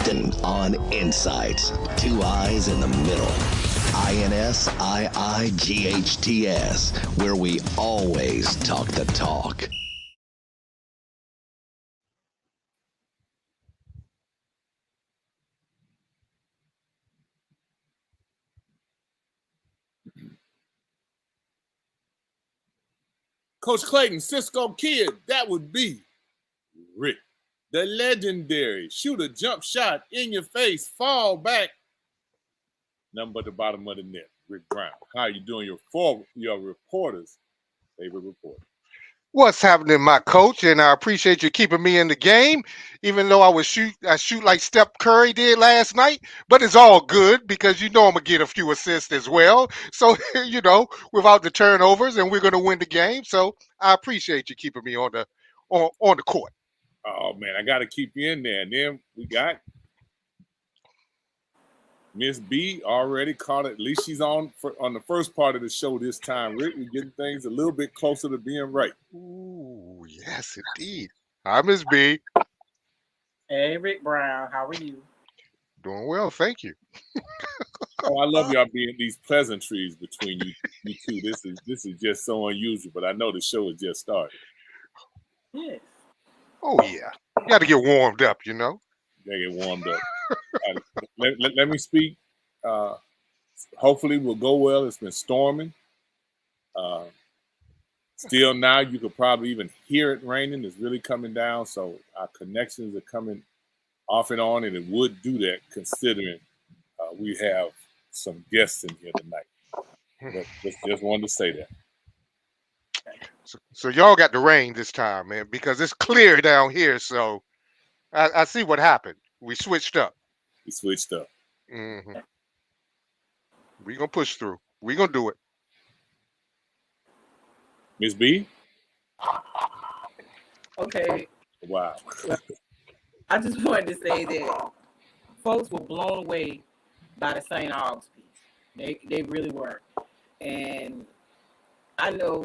And on Insights, two eyes in the middle. INSiiGHTS, where we always talk the talk. Coach Clayton, Cisco Kid, that would be Rick. The legendary shoot a jump shot in your face, fall back, nothing but the bottom of the net. Rick Brown. How you doing? Your reporter's favorite reporter. What's happening, my coach? And I appreciate you keeping me in the game, even though I shoot like Steph Curry did last night. But it's all good because you know I'm gonna get a few assists as well. So without the turnovers, and we're gonna win the game. So I appreciate you keeping me on the court. Oh man, I got to keep you in there. And then we got Miss B already caught it. At least she's on the first part of the show this time. Rick, we're getting things a little bit closer to being right. Ooh, yes, indeed. Hi, Miss B. Hey, Rick Brown. How are you? Doing well, thank you. Oh, I love y'all being these pleasantries between you two. This is just so unusual, but I know the show has just started. Yeah. Oh yeah, you got to get warmed up, you know. They get warmed up. Let me speak. Hopefully, we'll go well. It's been storming. Still now, you could probably even hear it raining. It's really coming down, so our connections are coming off and on, and it would do that considering we have some guests in here tonight. Just wanted to say that. So y'all got the rain this time, man, because it's clear down here. So I see what happened. We switched up. Mm-hmm. We're going to push through. We're going to do it. Miss B? Okay. Wow. I just wanted to say that folks were blown away by the St Aug's piece. They really were. And I know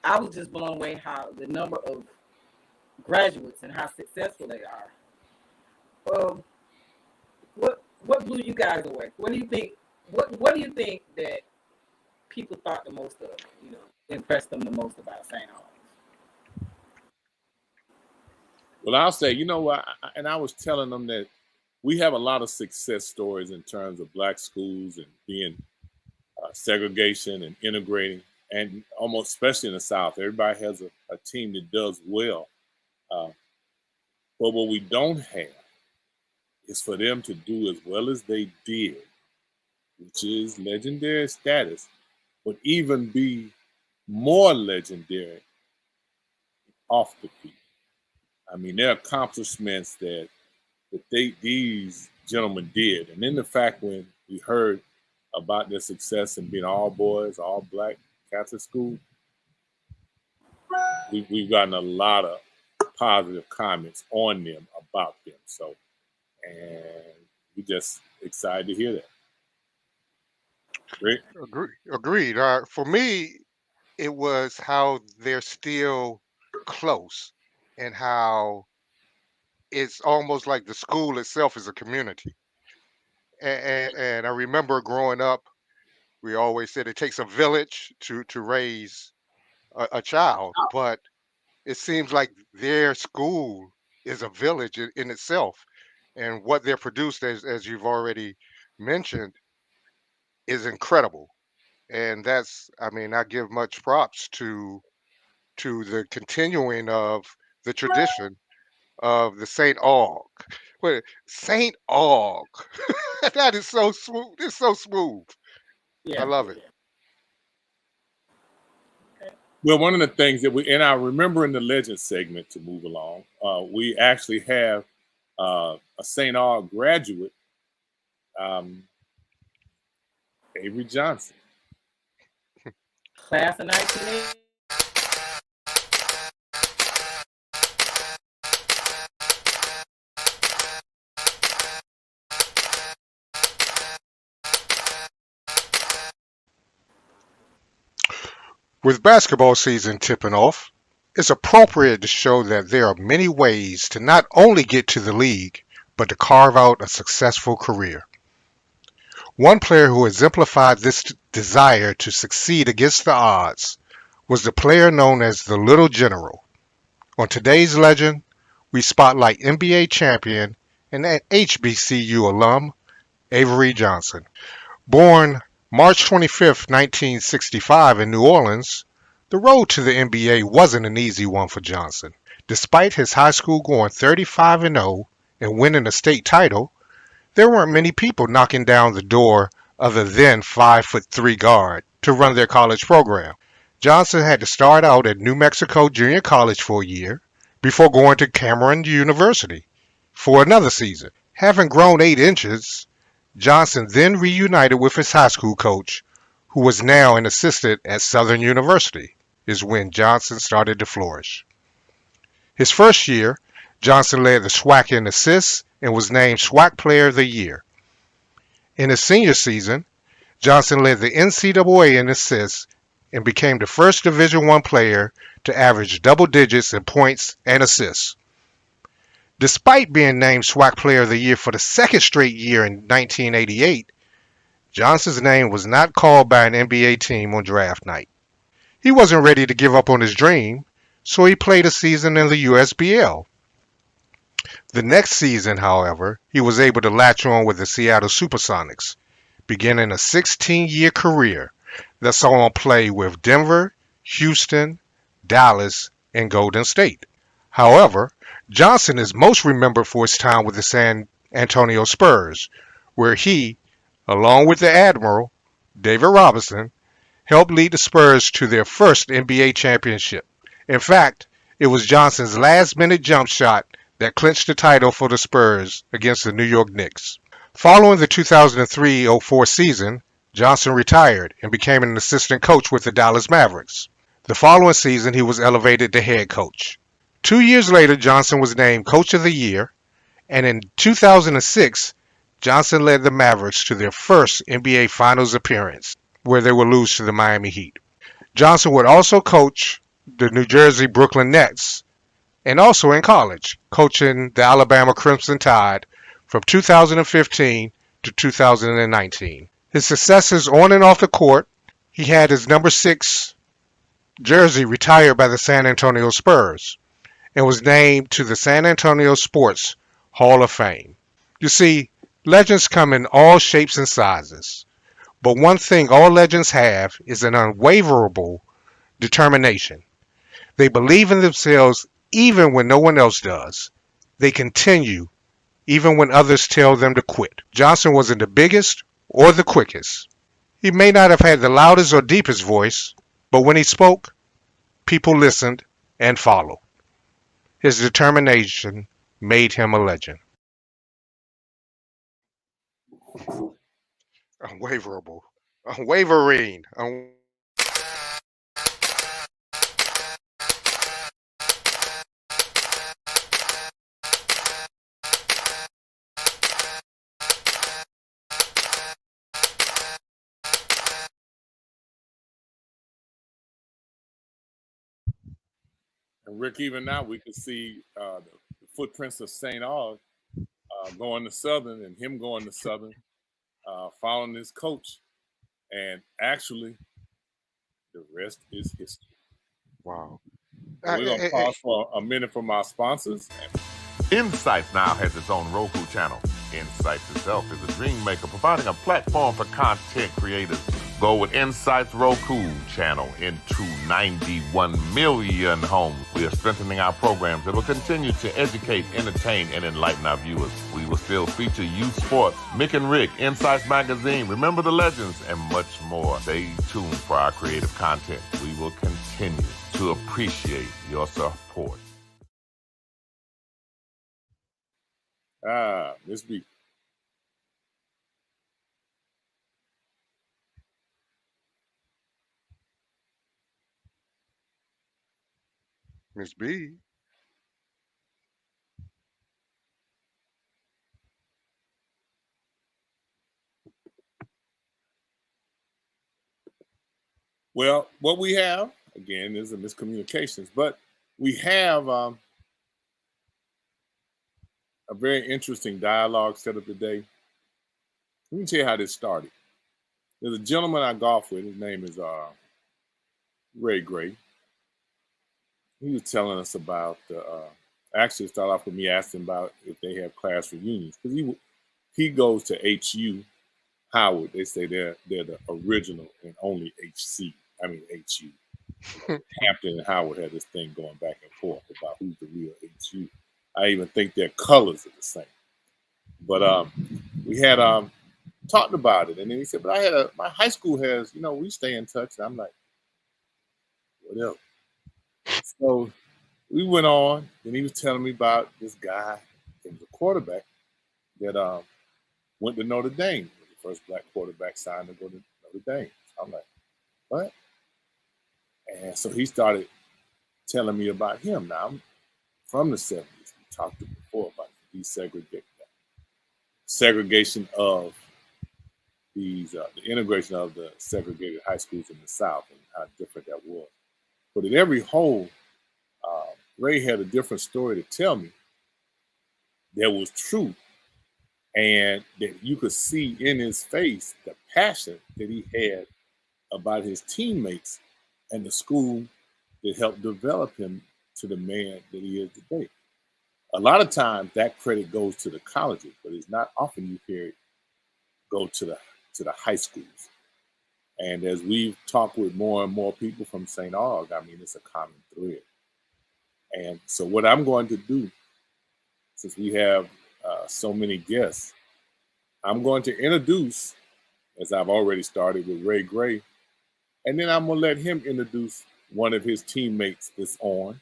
I was just blown away how the number of graduates and how successful they are. What blew you guys away? What do you think? What do you think that people thought the most of? Impressed them the most about St. Aug? Well, I'll say, you know what? I was telling them that we have a lot of success stories in terms of black schools and being segregation and integrating. And almost especially in the South, everybody has a team that does well. But what we don't have is for them to do as well as they did, which is legendary status, but even be more legendary off the field. I mean, there are accomplishments that these gentlemen did. And then the fact when we heard about their success in being all boys, all black, Catholic school, we've gotten a lot of positive comments on them about them. So, and we're just excited to hear that. Great. Agreed. For me, it was how they're still close and how it's almost like the school itself is a community. And I remember growing up, we always said it takes a village to raise a child, but it seems like their school is a village in itself. And what they're produced, as you've already mentioned, is incredible. And I give much props to the continuing of the tradition of the St. Aug. Wait, St. Aug. That is so smooth. It's so smooth. Yeah, I love it. Well, one of the things that I remember in the legend segment to move along, we actually have a St. Aug graduate, Avery Johnson. Class of 1980. With basketball season tipping off, it's appropriate to show that there are many ways to not only get to the league, but to carve out a successful career. One player who exemplified this desire to succeed against the odds was the player known as the Little General. On today's Legend, we spotlight NBA champion and HBCU alum Avery Johnson. Born March 25, 1965 in New Orleans, the road to the NBA wasn't an easy one for Johnson. Despite his high school going 35-0 and winning a state title, there weren't many people knocking down the door of the then 5'3" guard to run their college program. Johnson had to start out at New Mexico Junior College for a year before going to Cameron University for another season. Having grown 8 inches, Johnson then reunited with his high school coach, who was now an assistant at Southern University, is when Johnson started to flourish. His first year, Johnson led the SWAC in assists and was named SWAC Player of the Year. In his senior season, Johnson led the NCAA in assists and became the first Division I player to average double digits in points and assists. Despite being named SWAC Player of the Year for the second straight year in 1988, Johnson's name was not called by an NBA team on draft night. He wasn't ready to give up on his dream, so he played a season in the USBL. The next season, however, he was able to latch on with the Seattle Supersonics, beginning a 16-year career that saw him play with Denver, Houston, Dallas, and Golden State. However, Johnson is most remembered for his time with the San Antonio Spurs, where he, along with the Admiral, David Robinson, helped lead the Spurs to their first NBA championship. In fact, it was Johnson's last-minute jump shot that clinched the title for the Spurs against the New York Knicks. Following the 2003-04 season, Johnson retired and became an assistant coach with the Dallas Mavericks. The following season, he was elevated to head coach. 2 years later, Johnson was named Coach of the Year, and in 2006, Johnson led the Mavericks to their first NBA Finals appearance, where they would lose to the Miami Heat. Johnson would also coach the New Jersey Brooklyn Nets, and also in college, coaching the Alabama Crimson Tide from 2015 to 2019. His successes on and off the court, he had his number 6 jersey retired by the San Antonio Spurs, and was named to the San Antonio Sports Hall of Fame. You see, legends come in all shapes and sizes, but one thing all legends have is an unwaverable determination. They believe in themselves even when no one else does. They continue even when others tell them to quit. Johnson wasn't the biggest or the quickest. He may not have had the loudest or deepest voice, but when he spoke, people listened and followed. His determination made him a legend. Unwaverable. Unwavering. And Rick, even now we can see the footprints of St Aug going to Southern and him going to Southern, following his coach. And actually, the rest is history. Wow. We're going to pause for a minute from our sponsors. INSiiGHTS now has its own Roku channel. INSiiGHTS itself is a dream maker, providing a platform for content creators. Go with INSiiGHTS Roku channel into 91 million homes. We are strengthening our programs that will continue to educate, entertain, and enlighten our viewers. We will still feature youth sports, MicknRick, INSiiGHTS Magazine, Remember the Legends, and much more. Stay tuned for our creative content. We will continue to appreciate your support. Miss B. Miss B. Well, what we have, again, is a miscommunications, but we have a very interesting dialogue set up today. Let me tell you how this started. There's a gentleman I golf with. His name is Ray Gray. He was telling us about actually started off with me asking about if they have class reunions, because he goes to HU Howard. They say they're the original and only HU. Hampton and Howard had this thing going back and forth about who's the real HU. I even think their colors are the same. But we had talked about it, and then he said, "But my high school has, we stay in touch." And I'm like, "Whatever." So we went on, and he was telling me about this guy. He was a quarterback that went to Notre Dame. He was the first black quarterback signed to go to Notre Dame. So I'm like, "What?" And so he started telling me about him. Now, I'm from the 70s. We talked before about the segregation of the integration of the segregated high schools in the South and how different that was. But at every hole, Ray had a different story to tell me that was true, and that you could see in his face the passion that he had about his teammates and the school that helped develop him to the man that he is today. A lot of times that credit goes to the colleges, but it's not often you hear it go to the high schools. And as we've talked with more and more people from St Aug, it's a common thread. And so what I'm going to do, since we have so many guests, I'm going to introduce, as I've already started with Ray Gray, and then I'm going to let him introduce one of his teammates that's on.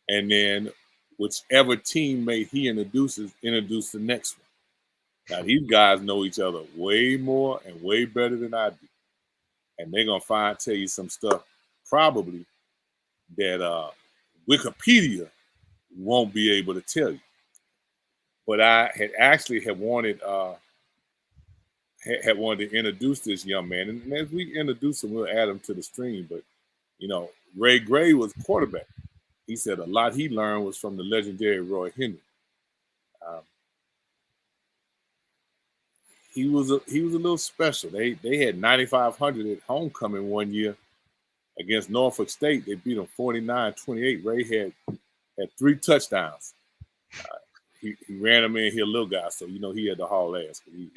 And then whichever teammate he introduce the next one. Now, these guys know each other way more and way better than I do. And they're going to tell you some stuff probably that Wikipedia won't be able to tell you. But I had wanted to introduce this young man. And as we introduce him, we'll add him to the stream. But, Ray Gray was quarterback. He said a lot he learned was from the legendary Roy Henry. He was a little special. They had 9,500 at homecoming one year against Norfolk State. They beat them 49-28. Ray had 3 touchdowns. He ran them in here, little guy, so he had to haul ass. He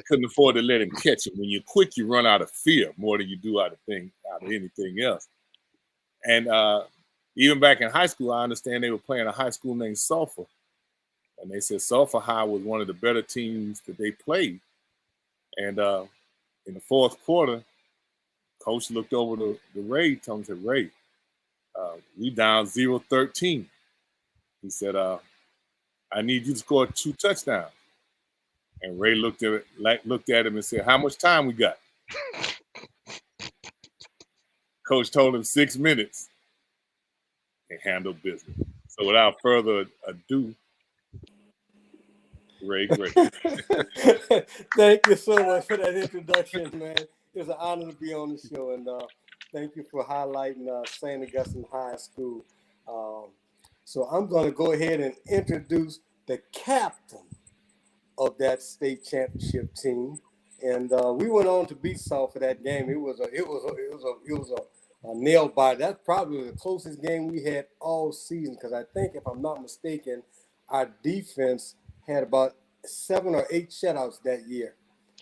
couldn't afford to let him catch him. When you're quick, you run out of fear more than you do out of anything else. And even back in high school, I understand they were playing a high school named Sulphur. And they said Sulphur High was one of the better teams that they played. And in the fourth quarter, coach looked over to Ray, told him, said, "Ray, we down 0-13. He said, I need you to score 2 touchdowns." And Ray looked at him and said, "How much time we got?" Coach told him 6 minutes and handled business. So without further ado, Ray Gray. Thank you so much for that introduction, man. It's an honor to be on the show, and thank you for highlighting St. Augustine High School. So I'm going to go ahead and introduce the captain of that state championship team, and we went on to beat South for that game. It was a nail biter. That's probably the closest game we had all season, because I think, if I'm not mistaken, our defense had about 7 or 8 shutouts that year.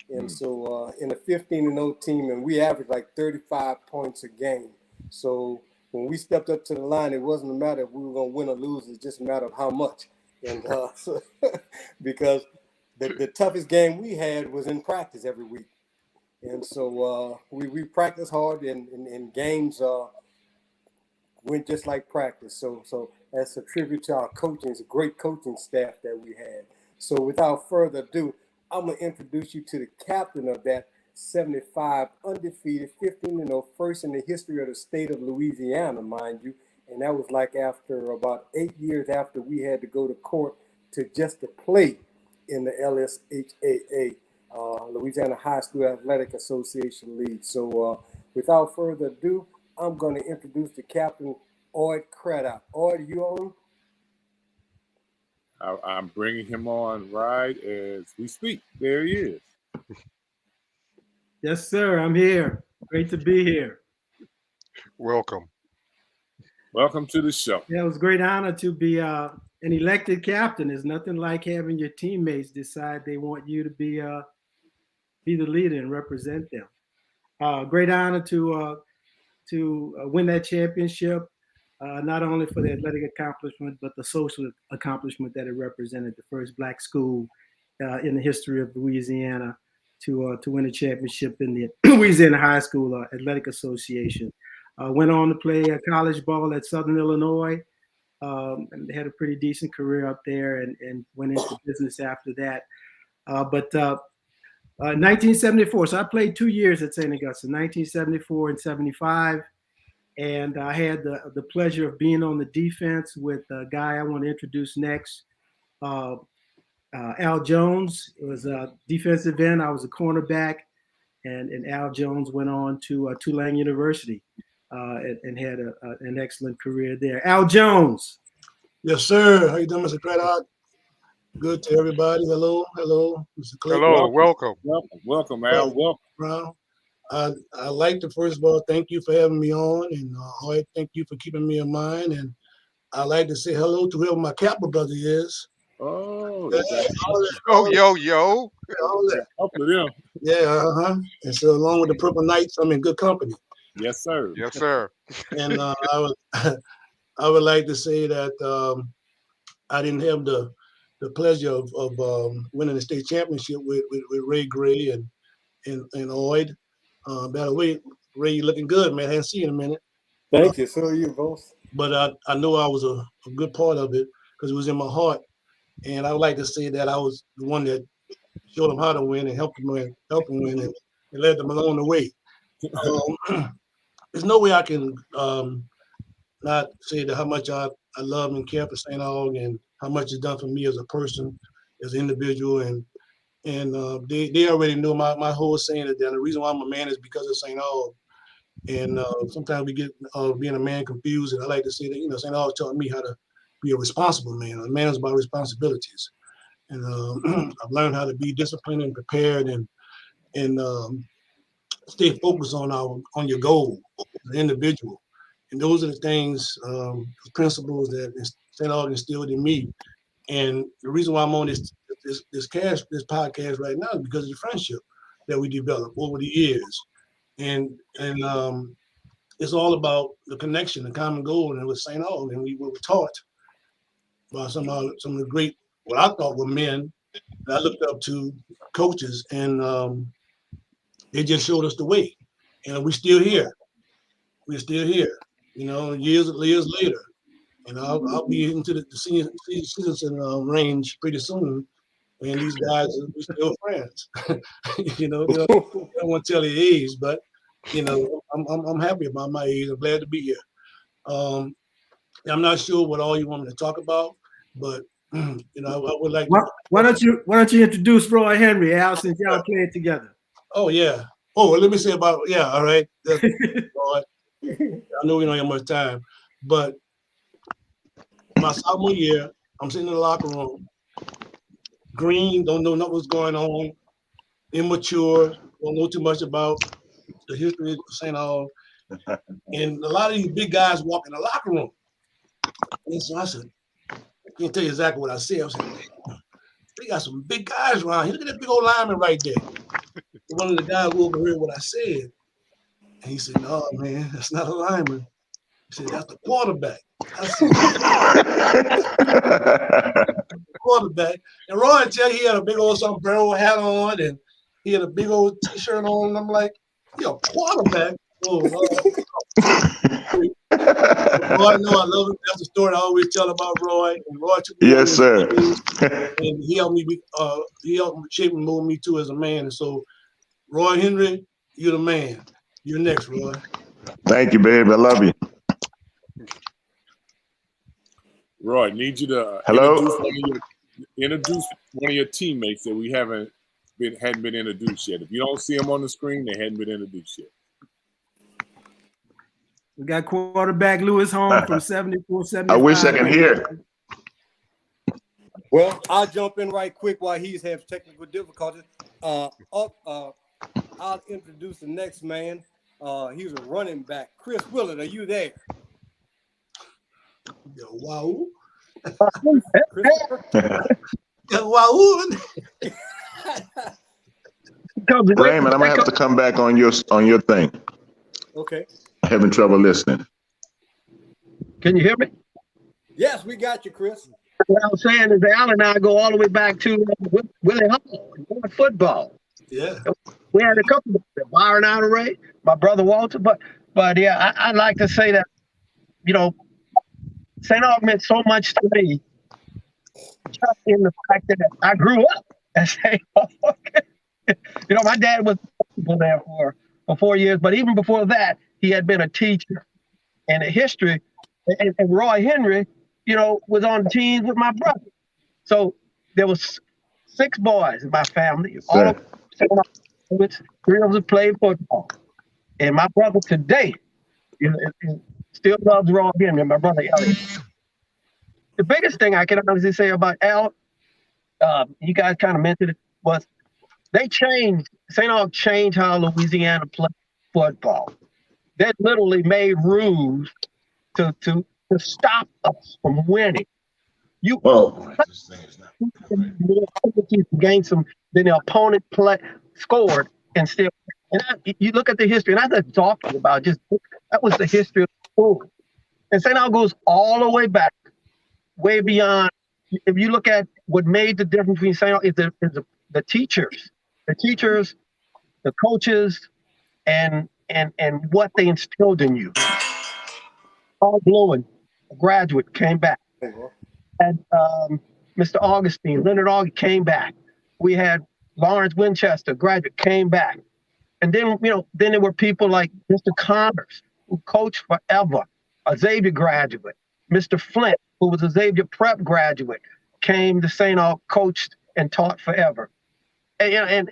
And so in a 15-0 team, and we averaged like 35 points a game. So when we stepped up to the line, it wasn't a matter if we were going to win or lose. It's just a matter of how much. And because the toughest game we had was in practice every week. And so we practiced hard, and games went just like practice. So that's a tribute to our coaching. It's a great coaching staff that we had. So without further ado, I'm going to introduce you to the captain of that 75 undefeated 15-0, first in the history of the state of Louisiana, mind you. And that was like after about 8 years after we had to go to court to play in the LSHAA, Louisiana High School Athletic Association League. So without further ado, I'm going to introduce the captain, Oyd Craddock. Oyd, you on? I'm bringing him on right as we speak. There he is. Yes, sir. I'm here. Great to be here. Welcome. Welcome to the show. Yeah, it was a great honor to be an elected captain. There's nothing like having your teammates decide they want you to be the leader and represent them. Great honor to win that championship, not only for the athletic accomplishment, but the social accomplishment that it represented. The first Black school in the history of Louisiana to win a championship in the Louisiana High School Athletic Association. Went on to play college ball at Southern Illinois. And had a pretty decent career up there, and went into business after that. But 1974, so I played 2 years at St. Augustine, 1974 and 75. And I had the pleasure of being on the defense with a guy I want to introduce next, Al Jones. It was a defensive end. I was a cornerback, and Al Jones went on to Tulane University and had an excellent career there. Al Jones. Yes, sir. How you doing, Mr. Craddock? Good to everybody. Hello, Mr. Clay. Hello, welcome. Welcome, Al. Welcome. Brown. I like to first of all thank you for having me on, and Oyd, thank you for keeping me in mind. And I like to say hello to whoever my capital brother is. Oh, Yo. All that. Up to them. Yeah, And so along with the Purple Knights, I'm in good company. Yes, sir. Yes, sir. And I would like to say that I didn't have the pleasure of winning the state championship with Ray Gray and Oyd. By the way, Ray, you looking good, man. I hadn't seen you in a minute. Thank you. So are you both. But I know I was a good part of it because it was in my heart. And I would like to say that I was the one that showed them how to win and helped them win and led them along the way. There's no way I can not say that how much I love and care for St. Aug and how much it's done for me as a person, as an individual. And they already know my whole saying that the reason why I'm a man is because of St. Aug. And sometimes we get being a man confused. And I like to say that, St. Aug taught me how to be a responsible man. A man is about responsibilities. And I've learned how to be disciplined and prepared and stay focused on your goal as an individual. And those are the things, principles that St. Aug instilled in me. And the reason why I'm on this podcast right now is because of the friendship that we developed over the years. And it's all about the connection, the common goal, and with St. Aug. And we were taught by some of the great, what I thought were men that I looked up to, coaches, and they just showed us the way. And we're still here. We're still here, years later. And I'll be into the senior citizen range pretty soon. And these guys are still friends. They don't want to tell their age, but I'm happy about my age. I'm glad to be here. I'm not sure what all you want me to talk about, but I would like. Why don't you introduce Roy Henry, Al, since y'all played together? Oh yeah. Oh, let me say about all right. I know we don't have much time, but my sophomore year, I'm sitting in the locker room. Green, don't know what's going on. Immature, don't know too much about the history of St. Aug. And a lot of these big guys walk in the locker room. And so I said, I can't tell you exactly what I said. I said, they got some big guys around here. Look at that big old lineman right there. And one of the guys overheard what I said. And he said, no, man, that's not a lineman. He said, that's the quarterback. I said, quarterback. And Roy tell he had a big old sombrero hat on and he had a big old t-shirt on. And I'm like, you're a quarterback? Oh, Roy, no, I love it. That's the story I always tell about Roy. And Roy took me Yes, sir. And he helped me shape and mold me too as a man. And so, Roy Henry, you're the man. You're next, Roy. Thank you, baby. I love you. Roy, need you to introduce one of your teammates that we hadn't been introduced yet. If you don't see them on the screen, they hadn't been introduced yet. We got quarterback Lewis Holmes from 74-75. I wish I could hear. Well, I'll jump in right quick while he's having technical difficulties. I'll introduce the next man. He's a running back. Chris Willard, are you there? Wow. Christopher? Wow. Raymond, I'm gonna have to come back on your thing. Okay. I'm having trouble listening. Can you hear me? Yes, we got you, Chris. What I was saying is that Al and I go all the way back to Willie Hall, football. Yeah. We had a couple of them, Byron Outeray, my brother Walter, but yeah, I'd like to say that, you know, St. Aug meant so much to me, just in the fact that I grew up at St. Aug. You know, my dad was there for 4 years, but even before that, he had been a teacher. And the history, and Roy Henry, you know, was on the teams with my brother. So there was 6 boys in my family. All of them, 3 of us played football. And my brother today, you know, still loves Roy Henry, my brother Elliot. The biggest thing I can honestly say about Al, you guys kind of mentioned it, was they changed, St. Aug changed how Louisiana played football. They literally made rules to stop us from winning. Gain some, then the opponent scored and still. And you look at the history, and I'm not talking about just that was the history of the school. And St. Aug goes all the way back, way beyond. If you look at what made the difference between St. Aug is the teachers, the coaches, and what they instilled in you. Paul Blowen, a graduate, came back. And Mr. Augustine, Leonard Augustine came back. We had Lawrence Winchester, graduate, came back. And then, you know, then there were people like Mr. Connors, who coached forever, a Xavier graduate. Mr. Flint, who was a Xavier prep graduate, came to St. Aug, coached and taught forever. And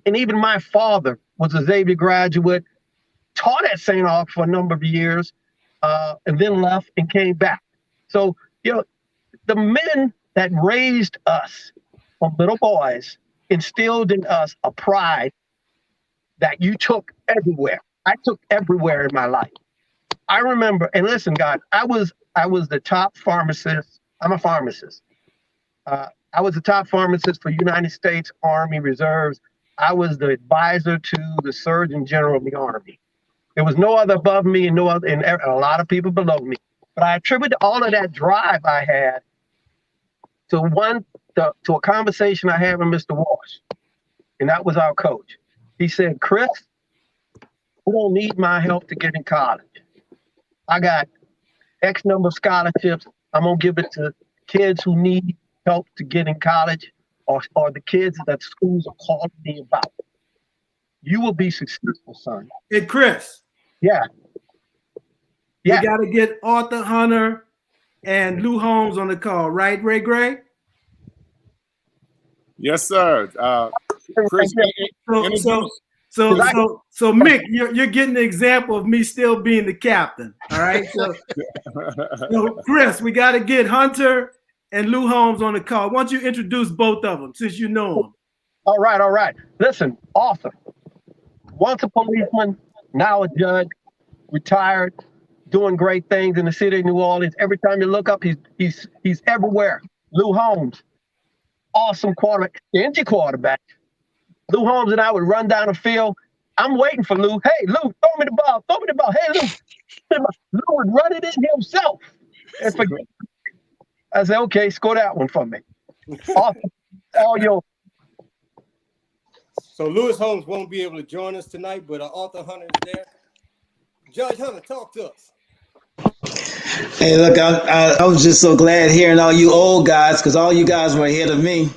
even my father was a Xavier graduate, taught at St. Aug for a number of years, and then left and came back. So, you know, the men that raised us from little boys instilled in us a pride that you took everywhere. I took everywhere in my life. I remember, and listen, guys, I was the top pharmacist. I'm a pharmacist. I was the top pharmacist for United States Army Reserves. I was the advisor to the Surgeon General of the Army. There was no other above me and no other, and a lot of people below me. But I attribute all of that drive I had to a conversation I had with Mr. Walsh, and that was our coach. He said, "Chris, you don't need my help to get in college. I got X number of scholarships. I'm gonna give it to kids who need help to get in college, or the kids that schools are calling me about. You will be successful, son." Hey, Chris. Yeah. We got to get Arthur Hunter and Lou Holmes on the call, right, Ray Gray? Yes, sir. Chris, so Mick, you're getting the example of me still being the captain. All right. So Chris, we got to get Hunter and Lou Holmes on the call. Why don't you introduce both of them since you know them? All right. Listen, Arthur, once a policeman, now a judge, retired, doing great things in the city of New Orleans. Every time you look up, he's everywhere. Lou Holmes, awesome quarterback, stingy quarterback. Lou Holmes and I would run down the field. I'm waiting for Lou. Hey, Lou, throw me the ball. Hey, Lou. Lou would run it in himself. And forget. I said, okay, score that one for me. Awesome. All yours. So Lewis Holmes won't be able to join us tonight, but Arthur Hunter is there. Judge Hunter, talk to us. Hey, look, I was just so glad hearing all you old guys, because all you guys were ahead of me.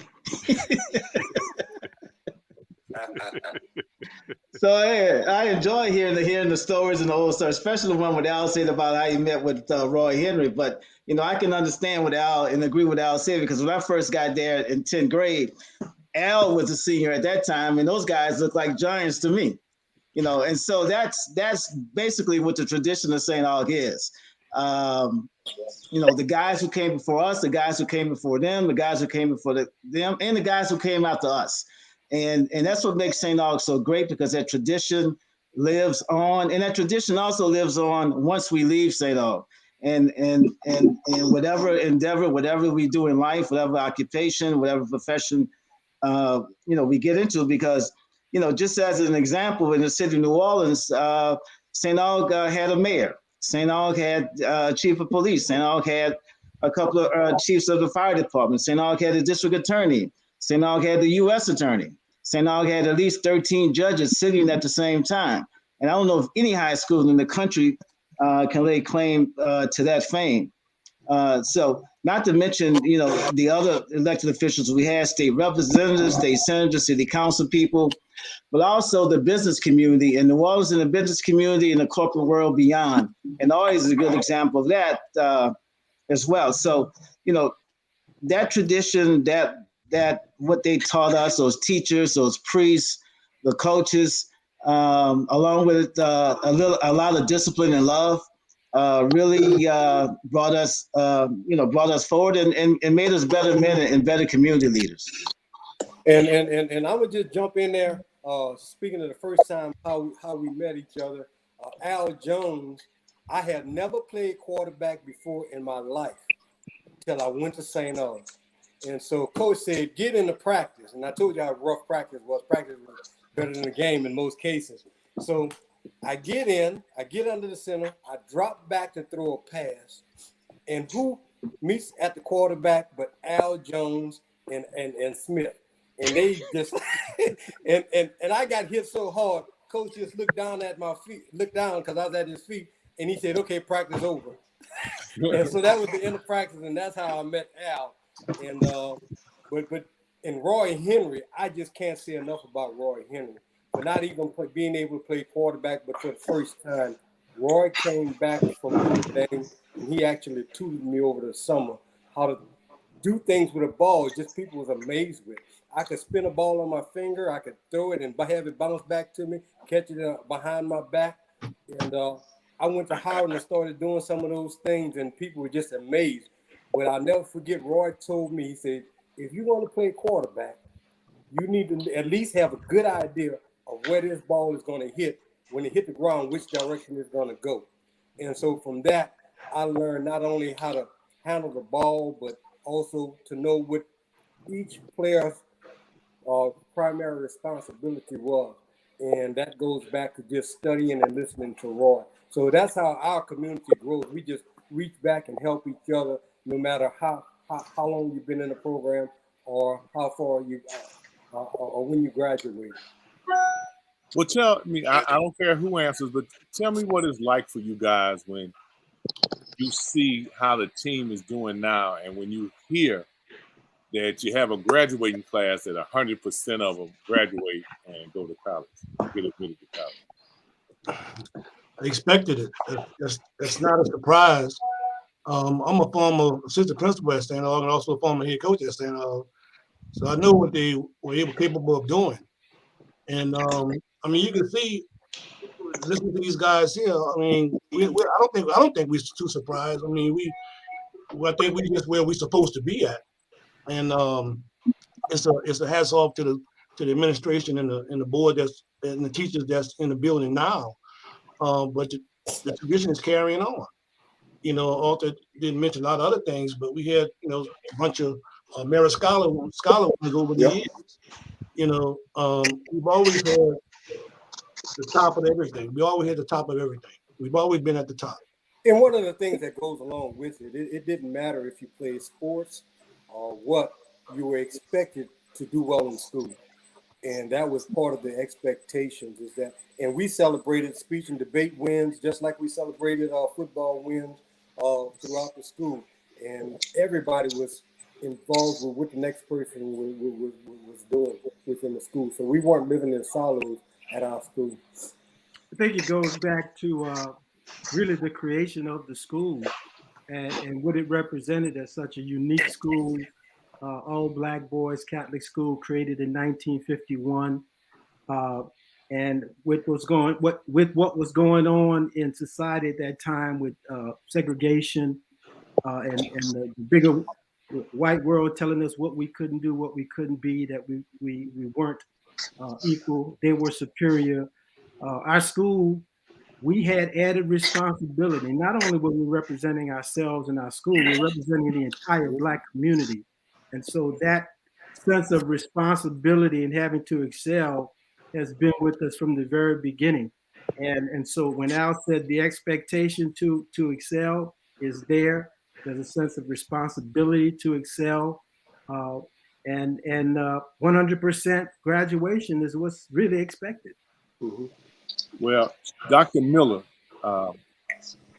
So hey, I enjoy hearing the stories and the old stories, especially the one with Al said about how he met with Roy Henry. But you know, I can understand what Al and agree with Al said, because when I first got there in 10th grade, Al was a senior at that time, and those guys looked like giants to me. You know, and so that's basically what the tradition of St. Aug is. you know, the guys who came before us, the guys who came before them, the guys who came before them, and the guys who came after us. And that's what makes St. Aug so great, because that tradition lives on, and that tradition also lives on once we leave St. Aug. And whatever endeavor, whatever we do in life, whatever occupation, whatever profession, you know, we get into, because, you know, just as an example, in the city of New Orleans, St. Aug had a mayor. St. Aug had a chief of police. St. Aug had a couple of chiefs of the fire department. St. Aug had a district attorney. St. Aug had the U.S. attorney. St. Aug had at least 13 judges sitting at the same time. And I don't know if any high school in the country can lay claim to that fame. So not to mention, you know, the other elected officials we had, state representatives, state senators, city council people, but also the business community, and New Orleans in the business community and the corporate world beyond. And always is a good example of that as well. So, you know, that tradition, that what they taught us, those teachers, those priests, the coaches, along with a lot of discipline and love, really brought us forward and made us better men and better community leaders. And I would just jump in there. Speaking of the first time how we met each other, Al Jones, I had never played quarterback before in my life until I went to St. Aug. And so coach said, get into practice. And I told you how rough practice was. Practice was better than the game in most cases. So I get in, I get under the center, I drop back to throw a pass. And who meets at the quarterback but Al Jones and Smith? And they just and I got hit so hard, coach just looked down at my feet, looked down because I was at his feet, and he said, okay, practice over. And so that was the end of practice, and that's how I met Al. And but in Roy Henry, I just can't say enough about Roy Henry. But not even being able to play quarterback, but for the first time, Roy came back from Notre Dame, and he actually tutored me over the summer how to do things with a ball. Just people was amazed with. I could spin a ball on my finger, I could throw it and have it bounce back to me, catch it behind my back. And I went to Howard and started doing some of those things, and people were just amazed. But I'll never forget, Roy told me, he said, if you want to play quarterback, you need to at least have a good idea of where this ball is going to hit. When it hit the ground, which direction it's going to go. And so from that, I learned not only how to handle the ball, but also to know what each player's primary responsibility was. And that goes back to just studying and listening to Roy. So that's how our community grows. We just reach back and help each other, no matter how long you've been in the program or how far you or when you graduate. Well, tell me, I don't care who answers, but tell me what it's like for you guys when you see how the team is doing now, and when you hear that you have a graduating class that 100% of them graduate and go to college, get admitted to college. I expected it. That's not a surprise. I'm a former assistant principal at St. Aug and also a former head coach at St. Aug, so I know what they were capable of doing. And I mean, you can see, listen to these guys here. I mean, I don't think we're too surprised. I mean, I think we just where we're supposed to be at. And it's a hats off to the administration and the board and the teachers that's in the building now. But the tradition is carrying on. You know, Arthur didn't mention a lot of other things, but we had, you know, a bunch of merit scholar ones over the years. You know, we've always had the top of everything. We always had the top of everything. We've always been at the top. And one of the things that goes along with it, it didn't matter if you played sports or what, you were expected to do well in school. And that was part of the expectations is that, and we celebrated speech and debate wins, just like we celebrated our football wins throughout the school. And everybody was involved with what the next person was doing within the school. So we weren't living in silos at our school. I think it goes back to really the creation of the school and what it represented as such a unique school, all Black boys Catholic school created in 1951. And with what was going on in society at that time with segregation and the bigger white world telling us what we couldn't do, what we couldn't be, that we weren't equal, they were superior. Our school, we had added responsibility. Not only were we representing ourselves in our school, we were representing the entire Black community. And so that sense of responsibility and having to excel has been with us from the very beginning. And so when Al said the expectation to excel is there, there's a sense of responsibility to excel. And 100% graduation is what's really expected. Mm-hmm. Well, Dr. Miller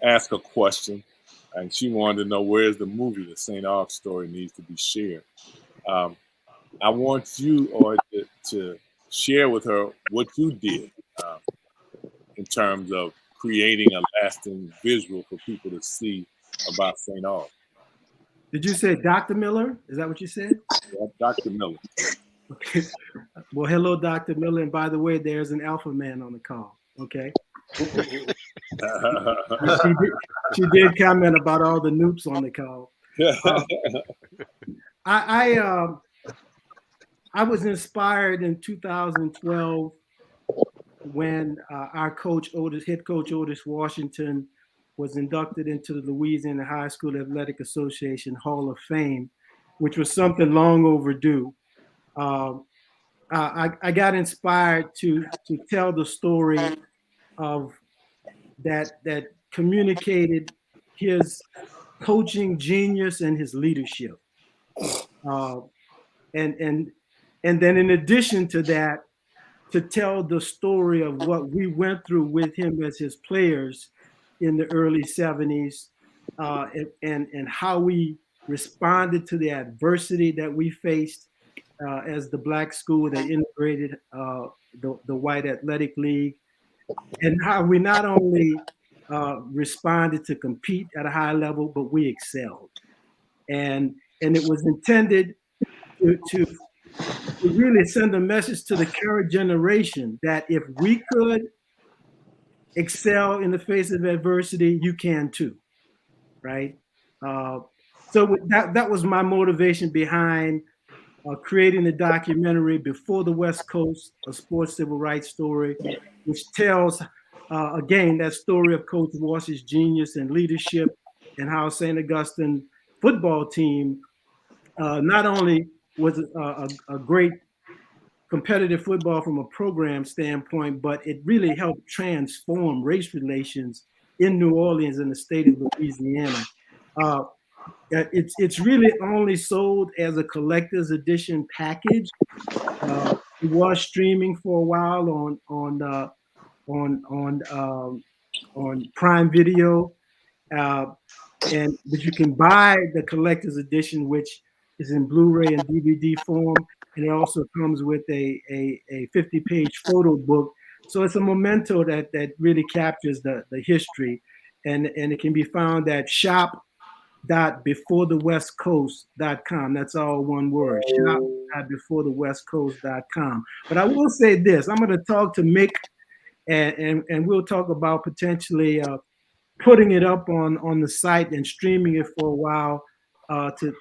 asked a question, and she wanted to know where's the movie, the St. Aug story needs to be shared. I want you to share with her what you did in terms of creating a lasting visual for people to see about St. Aug. Did you say Dr. Miller? Is that what you said? Yeah, Dr. Miller. Okay. Well, hello, Dr. Miller. And by the way, there's an alpha man on the call. Okay. she did comment about all the noops on the call. I was inspired in 2012 when our coach, head coach Otis Washington, was inducted into the Louisiana High School Athletic Association Hall of Fame, which was something long overdue. I got inspired to tell the story of that communicated his coaching genius and his leadership. And then in addition to that, to tell the story of what we went through with him as his players in the early 70s, and how we responded to the adversity that we faced as the Black school that integrated the White Athletic League, and how we not only responded to compete at a high level, but we excelled. And it was intended to really send a message to the current generation that if we could excel in the face of adversity, you can too, right? So that was my motivation behind creating the documentary Before the West Coast, a sports civil rights story, which tells, again, that story of Coach Walsh's genius and leadership, and how St. Augustine football team not only was a great competitive football from a program standpoint, but it really helped transform race relations in New Orleans and the state of Louisiana. It's really only sold as a collector's edition package. It was streaming for a while on Prime Video, but you can buy the collector's edition, which is in Blu-ray and DVD form, and it also comes with a 50-page photo book. So it's a memento that really captures the history, and it can be found at shop.beforethewestcoast.com. That's all one word, shop.beforethewestcoast.com. But I will say this, I'm going to talk to Mick, and we'll talk about potentially putting it up on the site and streaming it for a while, to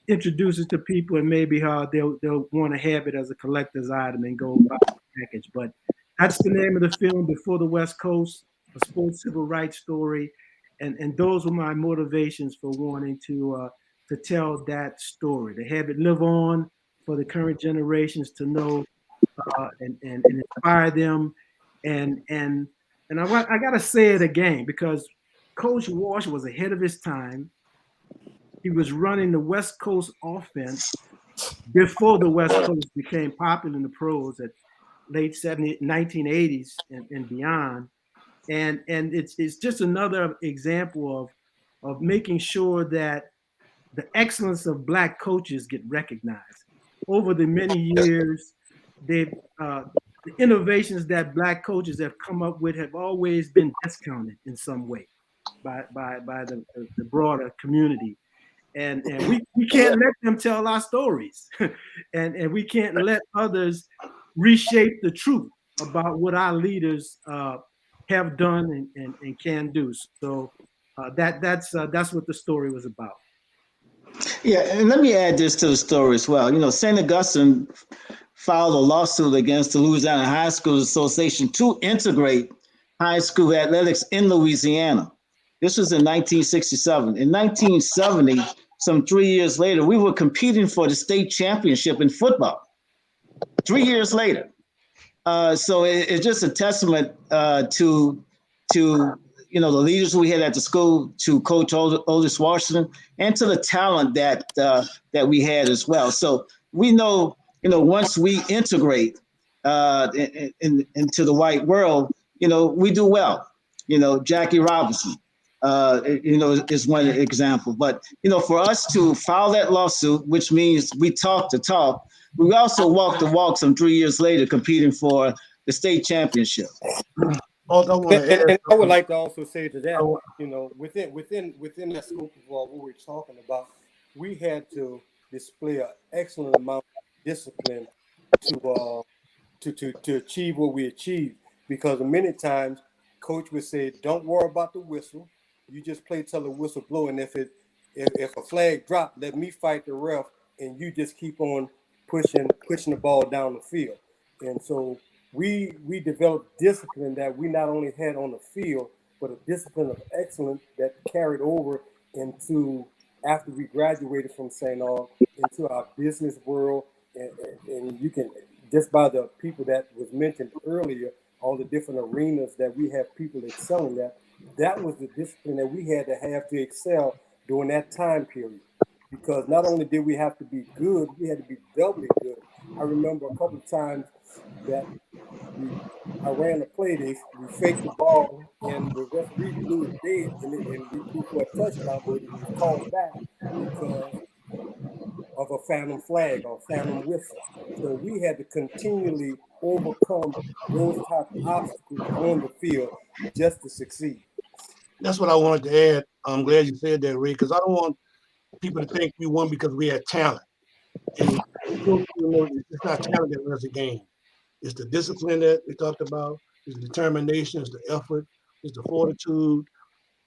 introduce it to people, and maybe they'll want to have it as a collector's item and go buy the package. But that's the name of the film, Before the West Coast, a sports civil rights story. And those were my motivations for wanting to tell that story, to have it live on for the current generations to know and inspire them. And I gotta say it again, because Coach Walsh was ahead of his time. He was running the West Coast offense before the West Coast became popular in the pros at late 1980s and beyond. And it's just another example of making sure that the excellence of Black coaches get recognized. Over the many years, the innovations that Black coaches have come up with have always been discounted in some way by the broader community. And we can't let them tell our stories. and we can't let others reshape the truth about what our leaders have done and can do. So That's what the story was about. Yeah, and let me add this to the story as well. You know, St. Augustine filed a lawsuit against the Louisiana High School Association to integrate high school athletics in Louisiana. This was in 1967. In 1970, some 3 years later, we were competing for the state championship in football. 3 years later. So it's just a testament to you know, the leaders we had at the school, to Coach Otis Washington, and to the talent that we had as well. So we know, you know, once we integrate into the white world, you know, we do well. You know, Jackie Robinson, you know, is one example. But, you know, for us to file that lawsuit, which means we talk the talk, we also walk the walk some 3 years later, competing for the state championship. And I would like to also say to that, you know, within that scope of what we're talking about, we had to display an excellent amount of discipline to achieve what we achieved. Because many times, coach would say, "Don't worry about the whistle. You just play till the whistle blow, and if a flag drop, let me fight the ref, and you just keep on pushing the ball down the field." And so we developed discipline that we not only had on the field, but a discipline of excellence that carried over into after we graduated from St. Aug into our business world. And you can, just by the people that was mentioned earlier, all the different arenas that we have people excelling at, that was the discipline that we had to excel during that time period. Because not only did we have to be good, we had to be doubly good. I remember a couple of times that I ran a play, we faked the ball, and the referee blew it dead, and we threw for a touchdown, but it was called back because of a phantom flag or phantom whistle. So we had to continually overcome those type of obstacles on the field just to succeed. That's what I wanted to add. I'm glad you said that, Ray, because I don't want people to think we won because we had talent. And it's not talent that wins the game. It's the discipline that we talked about. It's the determination. It's the effort. It's the fortitude.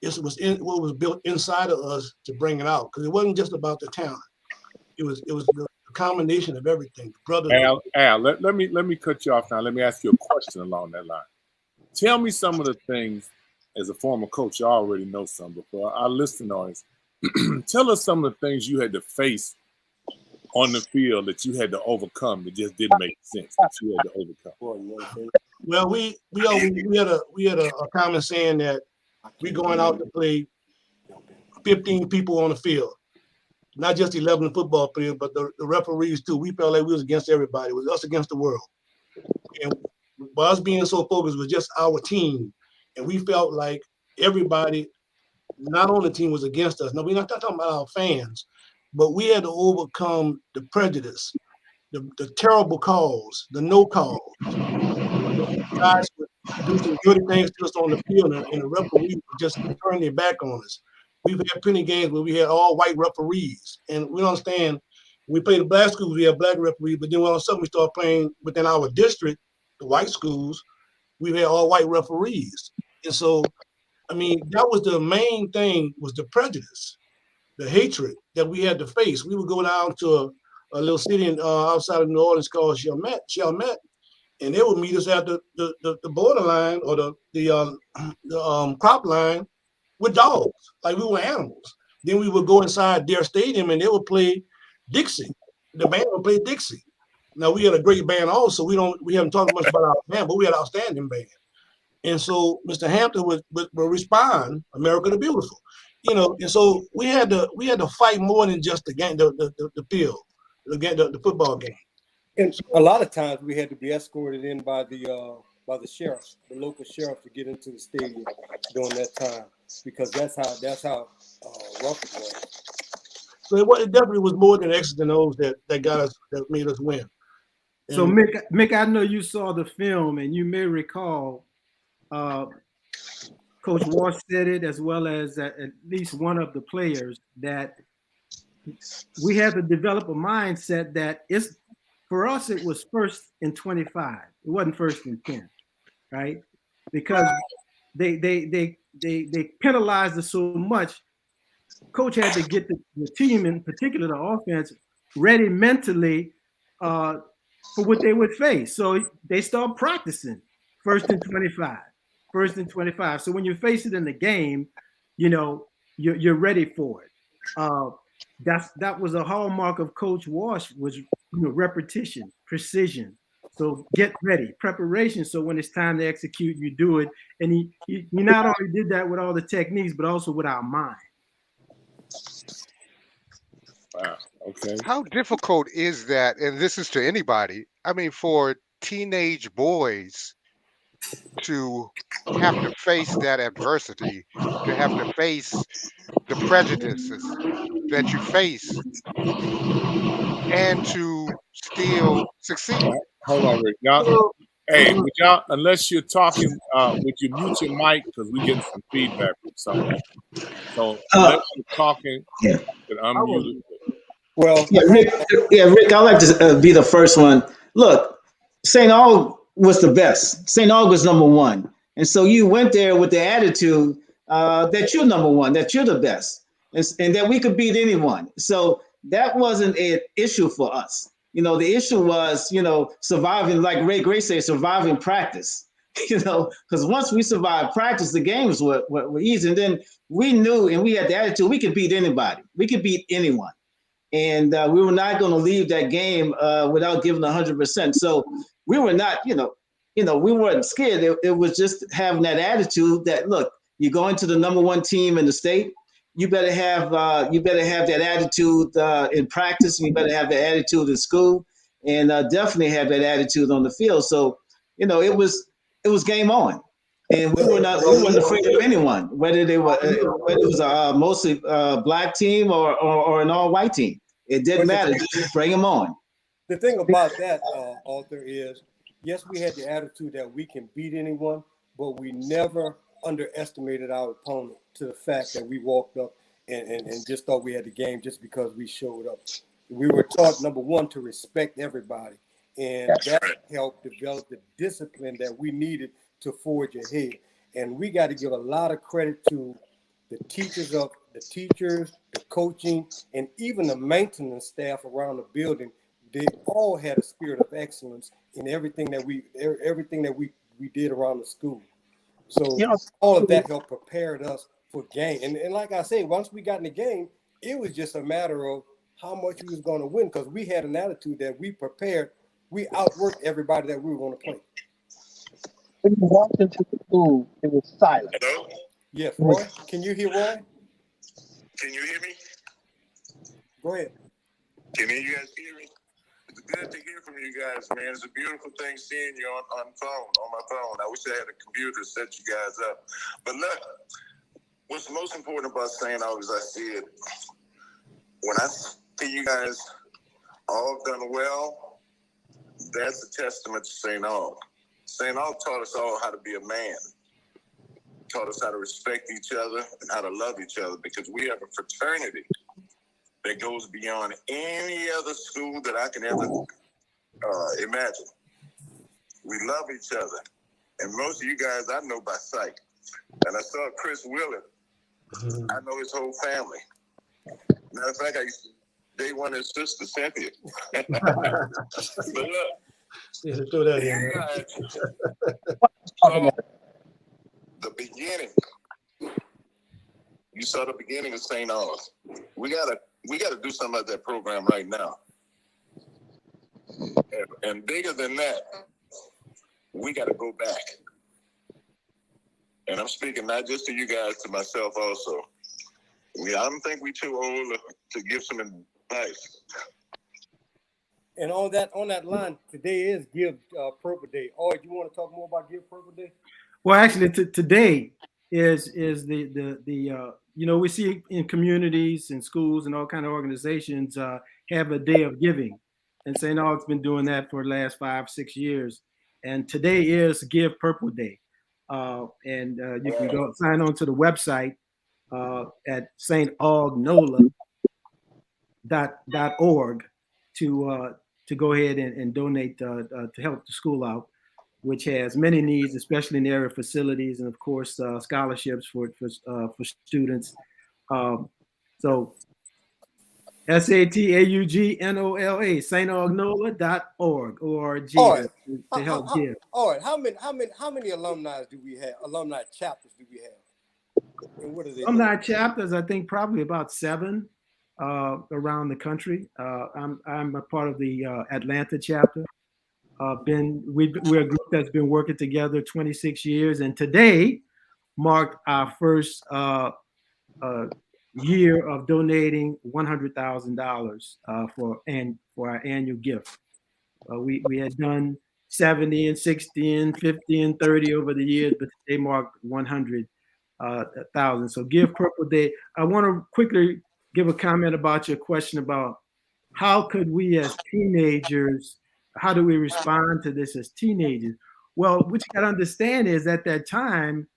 It was what was built inside of us to bring it out. Because it wasn't just about the talent. It was the combination of everything. Brother, Al, let me cut you off now. Let me ask you a question along that line. Tell me some of the things, as a former coach, you already know some, but for our listeners, tell us some of the things you had to face on the field that you had to overcome that just didn't make sense that you had to overcome. Well, we had a common saying that we going out to play 15 people on the field, not just 11 football players, but the referees too. We felt like we was against everybody. It was us against the world. And by us being so focused, it was just our team, and we felt like everybody, not on the team, was against us. No, we're not talking about our fans. But we had to overcome the prejudice, the terrible calls, the no calls. Guys would do some dirty things to us on the field, and the referees would just turn their back on us. We've had plenty of games where we had all white referees, and we don't understand. We played the black schools, we had black referees, but then all of a sudden we started playing within our district, the white schools, we had all white referees. And so, I mean, that was the main thing, was the prejudice. The hatred that we had to face. We would go down to a little city outside of New Orleans called Chalmette, and they would meet us at the borderline or the crop line with dogs, like we were animals. Then we would go inside their stadium and they would play Dixie. The band would play Dixie. Now we had a great band also. We haven't talked much about our band, but we had an outstanding band. And so Mr. Hampton would respond, "America the Beautiful." You know, and so we had to fight more than just the game, the field, the football game. And a lot of times we had to be escorted in by the sheriff, the local sheriff, to get into the stadium during that time, because that's how rough it was. So it definitely was more than X's and O's that got us, that made us win. And so Mick, I know you saw the film, and you may recall. Coach Walsh said it, as well as at least one of the players, that we had to develop a mindset that for us, it was 1st and 25. It wasn't 1st and 10, right? Because they they penalized us so much. Coach had to get the team, in particular the offense, ready mentally for what they would face. So they start practicing 1st and 25, 1st and 25. So when you face it in the game, you know, you're ready for it. That was a hallmark of Coach Walsh, was repetition, precision. So get ready, preparation. So when it's time to execute, you do it. And he not only did that with all the techniques, but also with our mind. Wow. Okay. How difficult is that? And this is to anybody. I mean, for teenage boys to have to face that adversity, to have to face the prejudices that you face, and to still succeed. Hold on, Rick. Y'all, hey, would y'all, unless you're talking, would you mute your mic, because we get some feedback from someone. So unless you're talking, Yeah. you can unmute it. Well, Rick, I'd like to be the first one. Look, St. Aug was the best. St. Aug was number one. And so you went there with the attitude that you're number one, that you're the best, and that we could beat anyone. So that wasn't an issue for us. You know, the issue was, you know, surviving, like Ray Gray said, surviving practice. You know, because once we survived practice, the games were easy. And then we knew, and we had the attitude, we could beat anybody. We could beat anyone. And we were not going to leave that game without giving 100%. So we were not, you know, we weren't scared. It was just having that attitude that, look, you go into the number one team in the state, you better have that attitude in practice, and you better have that attitude in school, and definitely have that attitude on the field. So, you know, it was game on. And we weren't afraid of anyone, whether it was a mostly black team or an all white team. It didn't matter. Just bring them on. The thing about that, Arthur, is yes, we had the attitude that we can beat anyone, but we never underestimated our opponent to the fact that we walked up and just thought we had the game just because we showed up. We were taught, number one, to respect everybody, and that helped develop the discipline that we needed to forge ahead. And we got to give a lot of credit to the teachers, the coaching, and even the maintenance staff around the building. They all had a spirit of excellence in everything that we did around the school. So all of that helped prepare us for game. And like I say, once we got in the game, it was just a matter of how much we was going to win, because we had an attitude that we prepared. We outworked everybody that we were going to play. When you walked into the school, it was silent. Hello? Yes, Roy. Can you hear Roy? Can you hear me? Go ahead. Can you guys hear me? It's good to hear from you guys, man. It's a beautiful thing seeing you on my phone. I wish I had a computer to set you guys up. But look, what's most important about St. Aug, as I said, when I see you guys all done well, that's a testament to St. Aug. St. Aug taught us all how to be a man, taught us how to respect each other and how to love each other, because we have a fraternity that goes beyond any other school that I can ever imagine. We love each other. And most of you guys I know by sight. And I saw Chris Willard. I know his whole family. Matter of fact, I used to date one of his sisters, Cynthia. But look, Yeah, throw that in there. the beginning. You saw the beginning of St. Aug. We gotta do something about that program right now. And bigger than that, we gotta go back. And I'm speaking not just to you guys, to myself also. I don't think we're too old to give some advice. And on that line, today is Give Purple Day. Oh, you want to talk more about Give Purple Day? Well, actually, today is the we see in communities and schools and all kind of organizations have a day of giving, and St. Aug's been doing that for the last 5-6 years. And today is Give Purple Day, and you can go sign on to the website at St Aug NOLA.org to go ahead and donate to help the school out. which has many needs, especially in the area of facilities and, of course, scholarships for students. So SATAUGNOLA, St Aug NOLA.org, ORG to help give. All right, how many alumni do we have? Alumni chapters do we have? And what are they? Alumni chapters, I think probably about 7 around the country. I'm a part of the Atlanta chapter. We're a group that's been working together 26 years, and today marked our first year of donating $100,000 for our annual gift. We had done 70 and 60 and 50 and 30 over the years, but they marked 100,000. So Give Purple Day. I want to quickly give a comment about your question about how could we as teenagers, how do we respond to this as teenagers? Well, what you got to understand is at that time,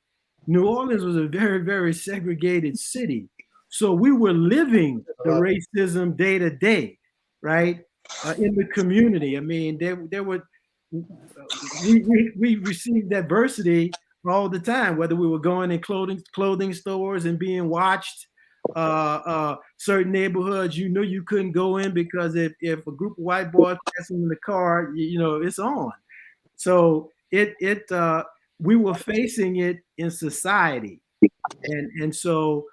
New Orleans was a very, very segregated city. So we were living the racism day to day, right? In the community. I mean, we received adversity all the time, whether we were going in clothing stores and being watched. Certain neighborhoods, you couldn't go in because if a group of white boys passing in the car, it's on. So we were facing it in society, and so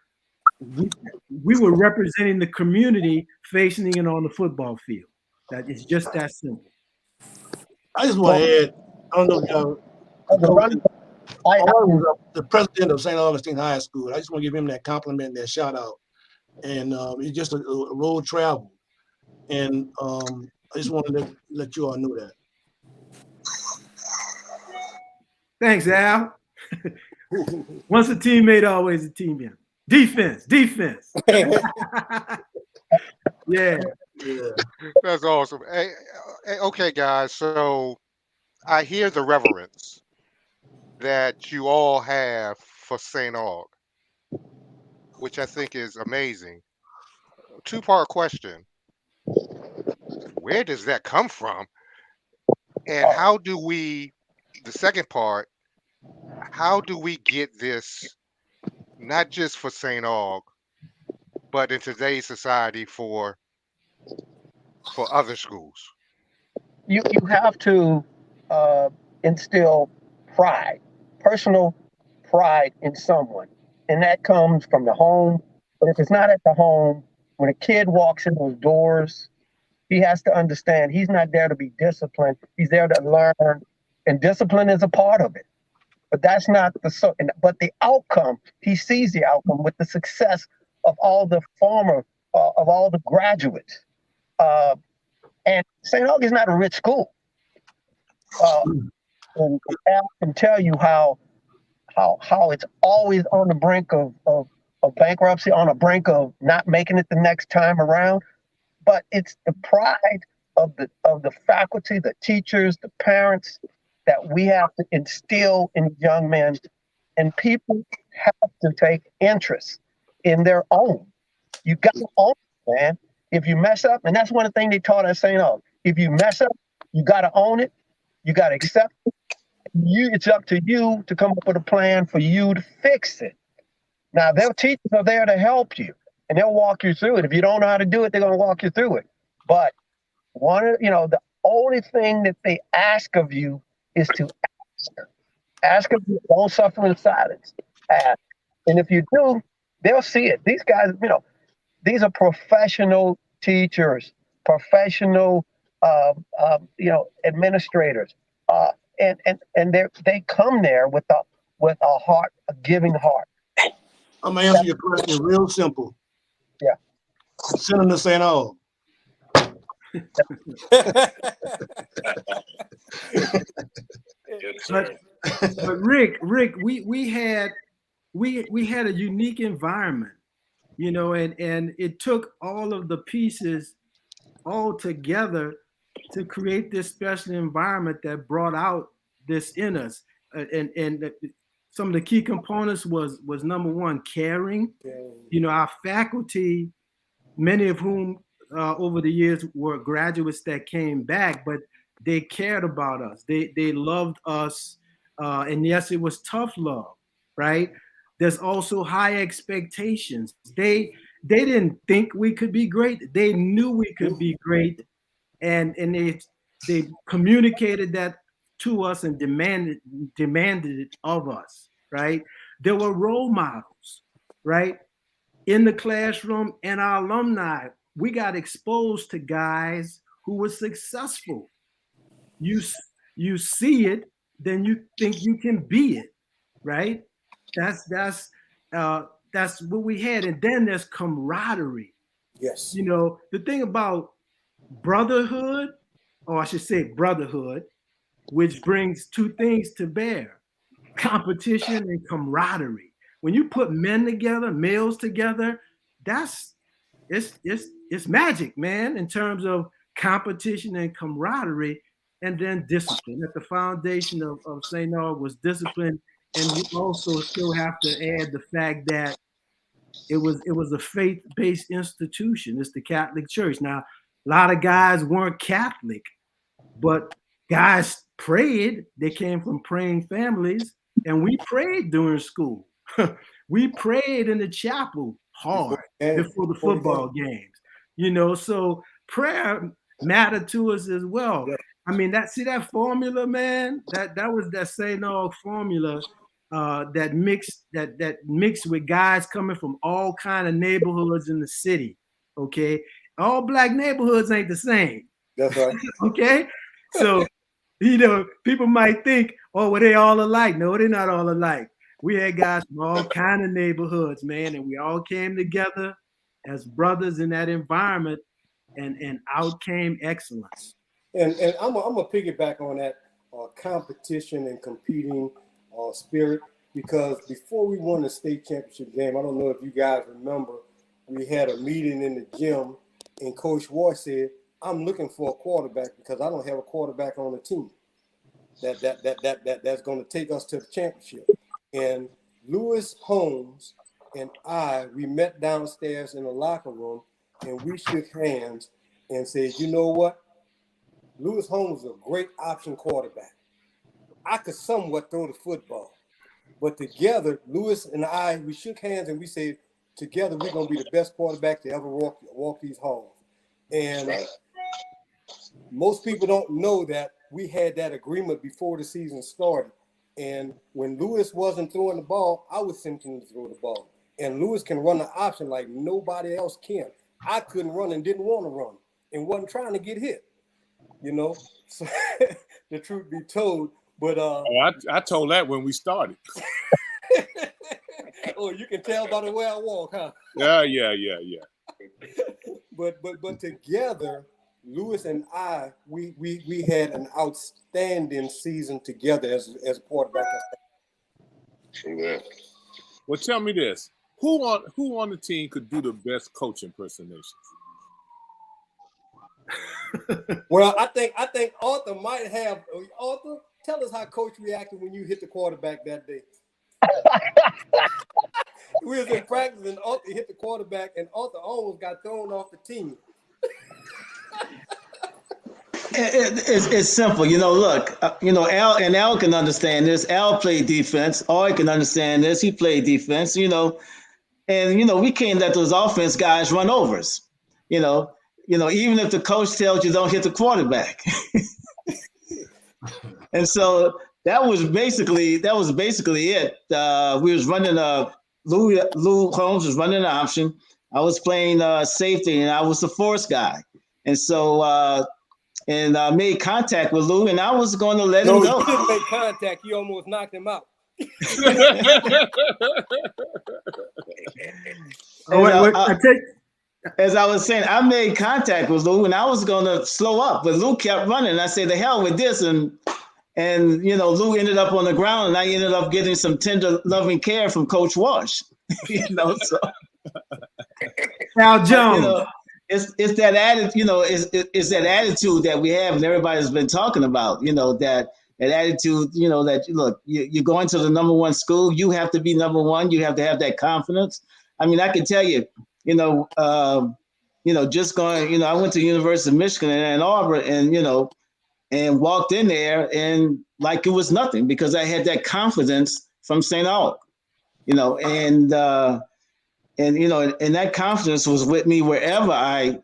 we were representing the community, facing it on the football field. That is just that simple. I just want to add, I don't know if the president of St. Augustine High School. I just want to give him that compliment, that shout out. And it's just a road travel. And I just wanted to let you all know that. Thanks, Al. Once a teammate, always a teammate. Defense. Yeah. That's awesome. Hey, okay, guys. So I hear the reverence that you all have for St. Aug, which I think is amazing. 2-part question. Where does that come from? And how do we, the second part, how do we get this not just for St. Aug, but in today's society for other schools? You have to instill pride, personal pride in someone. And that comes from the home. But if it's not at the home, when a kid walks in those doors, he has to understand he's not there to be disciplined. He's there to learn. And discipline is a part of it. But that's not but the outcome, he sees the outcome with the success of all the of all the graduates. And St. Aug is not a rich school. And Al can tell you how it's always on the brink of bankruptcy, on the brink of not making it the next time around. But it's the pride of the faculty, the teachers, the parents that we have to instill in young men, and people have to take interest in their own. You got to own it, man. If you mess up, and that's one of the things they taught us St. Aug. If you mess up, you got to own it. You got to accept it. It's up to you to come up with a plan for you to fix it. Now, their teachers are there to help you, and they'll walk you through it. If you don't know how to do it, they're going to walk you through it. But the only thing that they ask of you is to ask. Ask of you, don't suffer in silence. Ask. And if you do, they'll see it. These guys, these are professional teachers, professional, administrators, and they come there with a heart, a giving heart. I'm gonna answer your question real simple. Yeah. Send them to St. Aug. But Rick, we had a unique environment, and it took all of the pieces all together to create this special environment that brought out this in us. And some of the key components was number one, caring. Our faculty, many of whom over the years were graduates that came back, but they cared about us. They loved us. And yes, it was tough love, right? There's also high expectations. They didn't think we could be great. They knew we could be great. And they communicated that to us and demanded it of us, right? There were role models, right? In the classroom and our alumni, we got exposed to guys who were successful. You see it, then you think you can be it, right? That's what we had. And then there's camaraderie. Yes. You know, the thing about brotherhood, or I should say brotherhood, which brings two things to bear: competition and camaraderie. When you put men together, males together, it's magic, man, in terms of competition and camaraderie. And then discipline. At the foundation of St. Aug was discipline. And you also still have to add the fact that it was a faith-based institution. It's the Catholic Church. Now, a lot of guys weren't Catholic, but guys prayed. They came from praying families, and we prayed during school. We prayed in the chapel hard before the football games. You know, so prayer mattered to us as well. Yeah. I mean, that formula, man, that was that St. Aug formula that mixed with guys coming from all kind of neighborhoods in the city. Okay, all black neighborhoods ain't the same. That's right. Okay, so you know, people might think, oh, well, they all alike. No, they're not all alike. We had guys from all kind of neighborhoods, man, and we all came together as brothers in that environment, and out came excellence. And I'm gonna piggyback on that competition and competing spirit, because before we won the state championship game, I don't know if you guys remember, we had a meeting in the gym, and Coach Roy said, "I'm looking for a quarterback because I don't have a quarterback on the team that's going to take us to the championship." And Lewis, Holmes, and we met downstairs in the locker room, and we shook hands and said, "You know what? Lewis Holmes is a great option quarterback. I could somewhat throw the football, but together, Lewis and we shook hands and we said, together we're going to be the best quarterback to ever walk these halls." And most people don't know that we had that agreement before the season started. And when Lewis wasn't throwing the ball, I was sent him to throw the ball. And Lewis can run the option like nobody else can. I couldn't run and didn't want to run and wasn't trying to get hit. You know, so the truth be told, but I told that when we started. Oh, you can tell by the way I walk, huh? Yeah. But together, Lewis and we had an outstanding season together as a quarterback. Yeah. Well, tell me this: who on the team could do the best coach impersonations? Well, I think Arthur might have. Arthur, tell us how Coach reacted when you hit the quarterback that day. We was in practice and Arthur hit the quarterback, and Arthur almost got thrown off the team. It's simple, you know. Look, Al can understand this. Al played defense. Oyd can understand this. He played defense, you know, and we can't let those offense guys run over us, you know, even if the coach tells you don't hit the quarterback. And so that was basically it. We was running Lou Holmes was running an option. I was playing safety, and I was the force guy. And so I made contact with Lou, and I was going to let him go. You didn't make contact. You almost knocked him out. As I was saying, I made contact with Lou, and I was going to slow up, but Lou kept running. And I said, "The hell with this!" And Lou ended up on the ground, and I ended up getting some tender, loving care from Coach Walsh. So Al Jones. It's that attitude, it's that attitude that we have, and everybody's been talking about. That attitude. That look, you're going to the number one school. You have to be number one. You have to have that confidence. I mean, I can tell you. Just going, I went to University of Michigan in Ann Arbor, and, and walked in there and like it was nothing because I had that confidence from St Aug, you know, and you know, and that confidence was with me wherever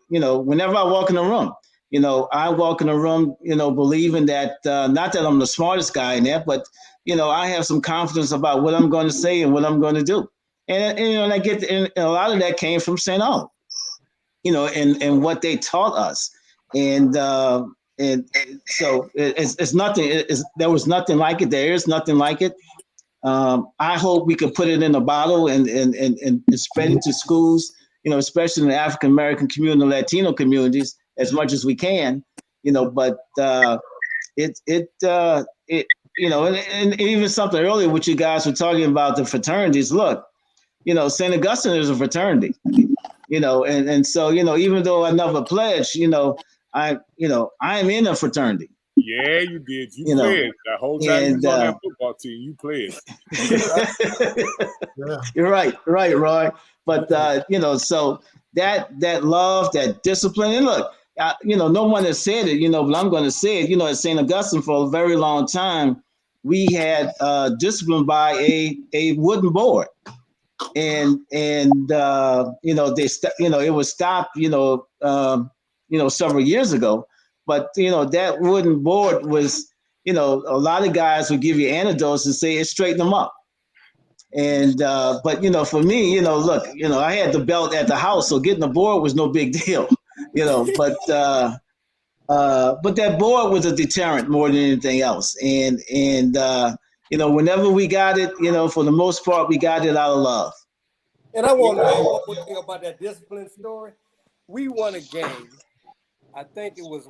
whenever I walk in the room. You know, I walk in the room, you know, believing that not that I'm the smartest guy in there, but you know, I have some confidence about what I'm going to say and what I'm going to do. And you know, and a lot of that came from St Aug, you know, and what they taught us. And so it's nothing. There was nothing like it. There is nothing like it. I hope we could put it in a bottle and spread it to schools, you know, especially in the African American community, and Latino communities, as much as we can, you know. But it you know, and even something earlier, what you guys were talking about the fraternities. Look, you know, St. Augustine is a fraternity, you know, and so, you know, even though I never pledged, you know, I am in a fraternity. Yeah, you did. You played the whole time you was on that football team. You played. You're right, Roy. But you know, so that love, that discipline, and look, you know, no one has said it, you know, but I'm going to say it. You know, at St. Augustine for a very long time, we had discipline by a wooden board, and you know, it was stopped, you know, several years ago. But, you know, that wooden board was, you know, a lot of guys would give you antidotes and say it straightened them up. And, but, you know, for me, you know, look, you know, I had the belt at the house, so getting the board was no big deal, you know, but that board was a deterrent more than anything else. And you know, whenever we got it, you know, for the most part, we got it out of love. And I want to add one more thing about that discipline story. We won a game. I think it was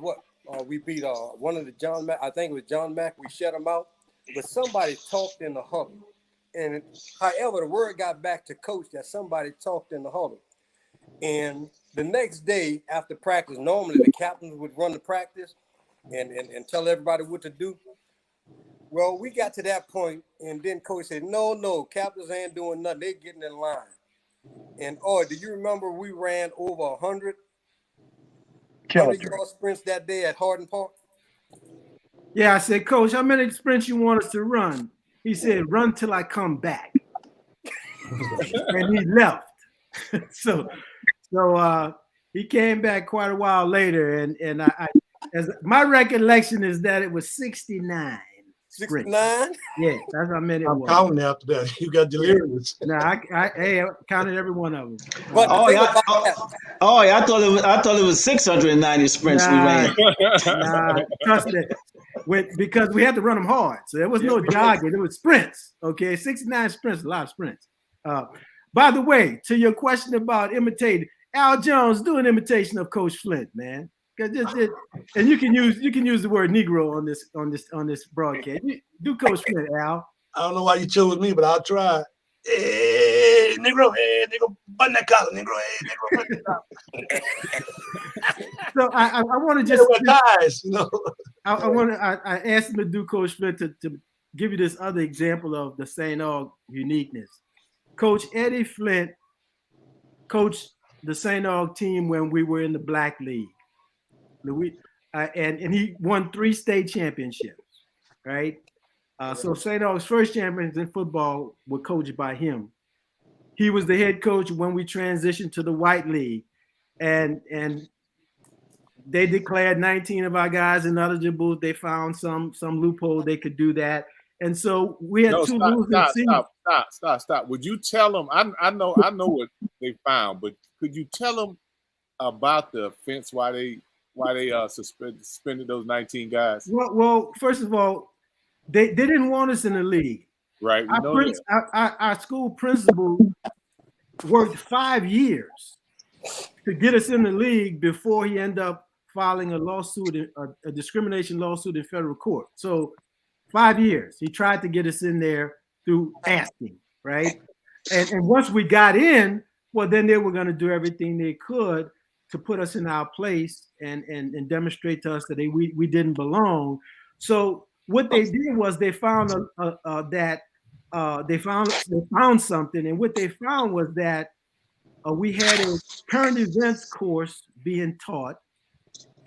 we beat one of the John Mack. I think it was John Mack. We shut him out, but somebody talked in the huddle, and however the word got back to coach that somebody talked in the huddle. And the next day after practice, normally the captains would run the practice and tell everybody what to do. Well, we got to that point, and then coach said, "No, captains ain't doing nothing. They're getting in line." And do you remember we ran over 100 yard sprints that day at Hardin Park? Yeah, I said, "Coach, how many sprints you want us to run?" He said, "Run till I come back." And he left. So he came back quite a while later, and I as my recollection is that it was 69. 69? Yeah, that's how many it was. I'm counting after that. You got delirious. No, I counted every one of them. But I thought it was 690 sprints we ran. Nah, trust me. Because we had to run them hard. So there was no jogging. It was sprints. Okay, 69 sprints, a lot of sprints. By the way, to your question about imitating, Al Jones, do an imitation of Coach Flint, man. And you can use the word Negro on this broadcast. Do Coach Flint, Al. I don't know why you chose me, but I'll try. Hey, Negro, button that collar, Negro, hey, Negro, button that collar. So I want to just guys, you know. I asked him to do Coach Flint to give you this other example of the St. Aug uniqueness. Coach Eddie Flint coached the St. Aug team when we were in the Black League. And he won 3 state championships, right? So St. Aug's first champions in football were coached by him. He was the head coach when we transitioned to the White League, and they declared 19 of our guys ineligible. They found some loophole they could do that, and so we had two losing seasons. Stop. Would you tell them? I know what they found, but could you tell them about the offense? Why they suspended those 19 guys? Well, first of all, they didn't want us in the league. Right. Our school principal worked 5 years to get us in the league before he ended up filing a discrimination lawsuit in federal court. So 5 years. He tried to get us in there through asking, right? And once we got in, well, then they were going to do everything they could to put us in our place and demonstrate to us that we didn't belong. So what they did was they found they found something, and what they found was that we had a current events course being taught,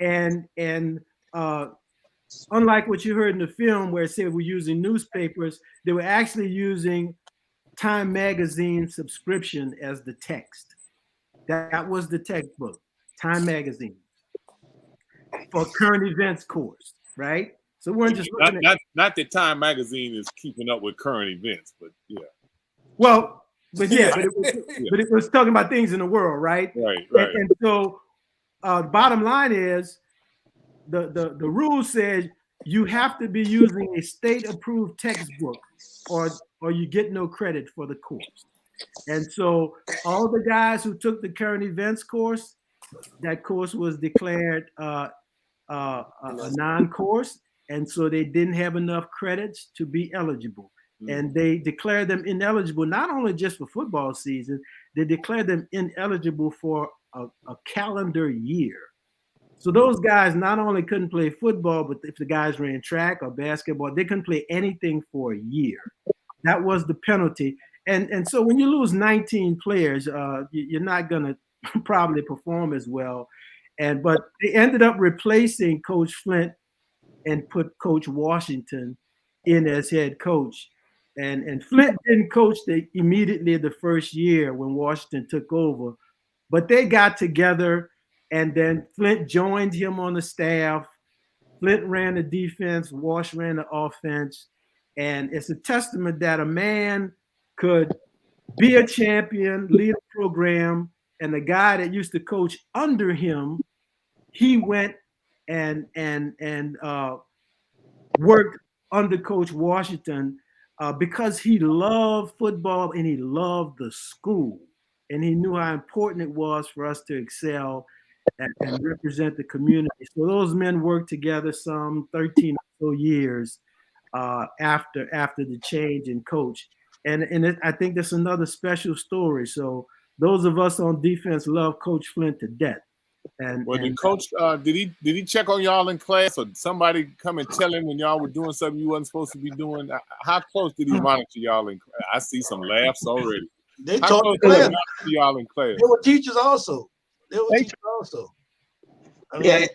and unlike what you heard in the film where it said we're using newspapers, they were actually using Time Magazine subscription as the text. That was the textbook, Time Magazine, for current events course, right? So we're just looking at not that Time Magazine is keeping up with current events, but yeah. Well, but yeah, but it was talking about things in the world, right? Right. And so bottom line is the rule says you have to be using a state-approved textbook or you get no credit for the course. And so all the guys who took the current events course, that course was declared a non-course, and so they didn't have enough credits to be eligible. And they declared them ineligible, not only just for football season, they declared them ineligible for a calendar year. So those guys not only couldn't play football, but if the guys ran track or basketball, they couldn't play anything for a year. That was the penalty. And so when you lose 19 players, you're not going to probably perform as well. But they ended up replacing Coach Flint and put Coach Washington in as head coach. And Flint didn't coach immediately the first year when Washington took over, but they got together, and then Flint joined him on the staff. Flint ran the defense, Wash ran the offense, and it's a testament that a man could be a champion, lead a program, and the guy that used to coach under him, he went and worked under Coach Washington because he loved football and he loved the school, and he knew how important it was for us to excel and represent the community. So those men worked together some 13 or so years after the change in coach. And I think that's another special story. So those of us on defense love Coach Flint to death. Did Coach did he check on y'all in class, or somebody come and tell him when y'all were doing something you wasn't supposed to be doing? How close did he monitor y'all in class? I see some laughs already. They taught y'all in class. They were teachers also. I mean,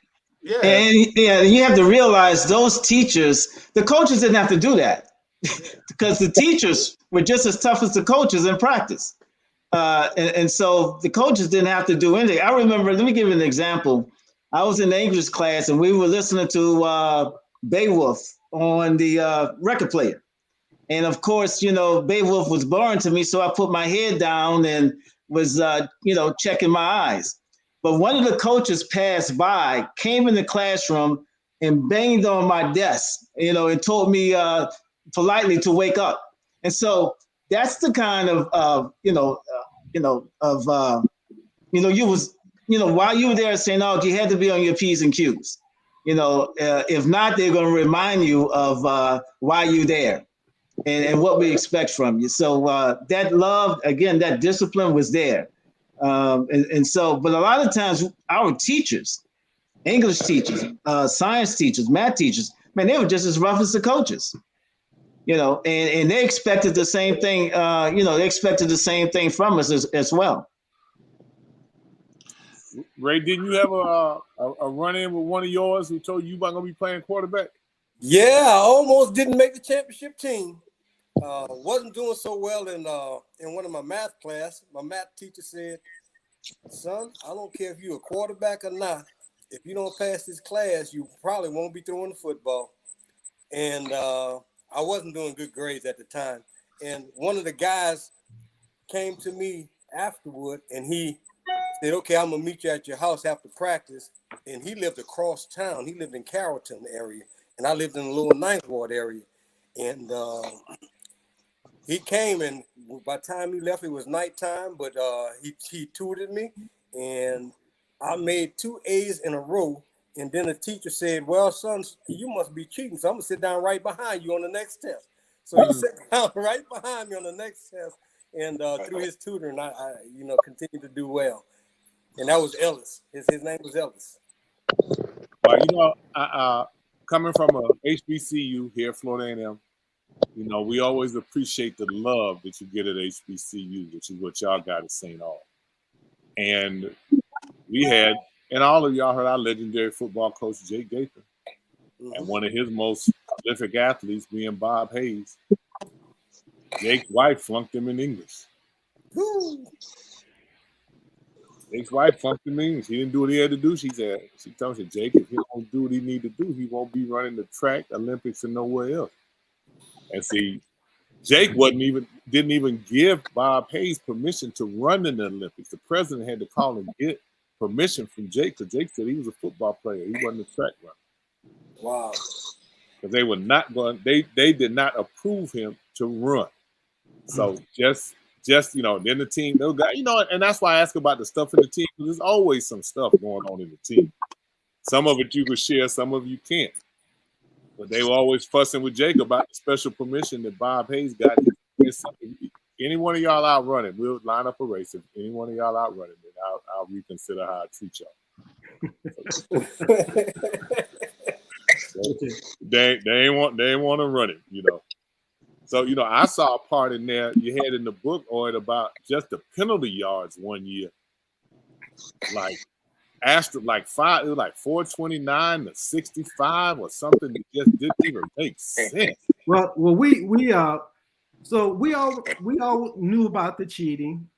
And you have to realize those teachers, the coaches didn't have to do that because the teachers were just as tough as the coaches in practice. And so the coaches didn't have to do anything. I remember, let me give you an example. I was in the English class and we were listening to Beowulf on the record player. And of course, Beowulf was boring to me. So I put my head down and was, checking my eyes. But one of the coaches passed by, came in the classroom and banged on my desk, and told me politely to wake up. And so that's the kind of, while you were there at St Aug, you had to be on your P's and Q's. If not, they're going to remind you of why you're there and what we expect from you. So that love, again, that discipline was there. But a lot of times our teachers, English teachers, science teachers, math teachers, man, they were just as rough as the coaches. And they expected the same thing, they expected the same thing from us as well. Ray, didn't you have a run-in with one of yours who told you weren't going to be playing quarterback? Yeah, I almost didn't make the championship team. Wasn't doing so well in one of my math class. My math teacher said, son, I don't care if you're a quarterback or not. If you don't pass this class, you probably won't be throwing the football. And I wasn't doing good grades at the time. And one of the guys came to me afterward and he said, okay, I'm going to meet you at your house after practice. And he lived across town. He lived in Carrollton area. And I lived in the Lower Ninth Ward area. And he came, and by the time he left, it was nighttime, but he tutored me. And I made 2 A's in a row. And then the teacher said, well, son, you must be cheating. So I'm going to sit down right behind you on the next test. So he sat down right behind me on the next test. And through his tutoring, I continued to do well. And that was Ellis. His name was Ellis. Well, coming from a HBCU here at Florida A&M, we always appreciate the love that you get at HBCU, which is what y'all got at St Aug. And we had, and all of y'all heard our legendary football coach, Jake Gaither. And one of his most prolific athletes being Bob Hayes. Jake's wife flunked him in English. Jake's wife flunked him in English. He didn't do what he had to do. She told him, Jake, if he don't do what he need to do, he won't be running the track, Olympics, and nowhere else. And see, Jake didn't even give Bob Hayes permission to run in the Olympics. The president had to call and get permission from Jake, because Jake said he was a football player. He wasn't a track runner. Wow. Because they were not going, they did not approve him to run. So just then the team, those guys, and that's why I ask about the stuff in the team, because there's always some stuff going on in the team. Some of it you can share, some of you can't. But they were always fussing with Jake about the special permission that Bob Hayes got. Any one of y'all out running, we'll line up a race. If any one of y'all out running, then I'll reconsider how I treat y'all. They ain't want to run it, So I saw a part in there you had in the book, Oyd, about just the penalty yards one year, like 429 to 65 or something that just didn't even make sense. Well, we all knew about the cheating.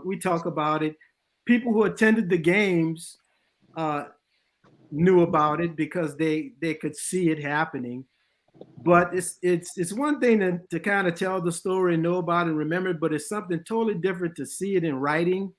We talk about it. People who attended the games knew about it because they could see it happening. But it's one thing to kind of tell the story and know about it and remember it, but it's something totally different to see it in writing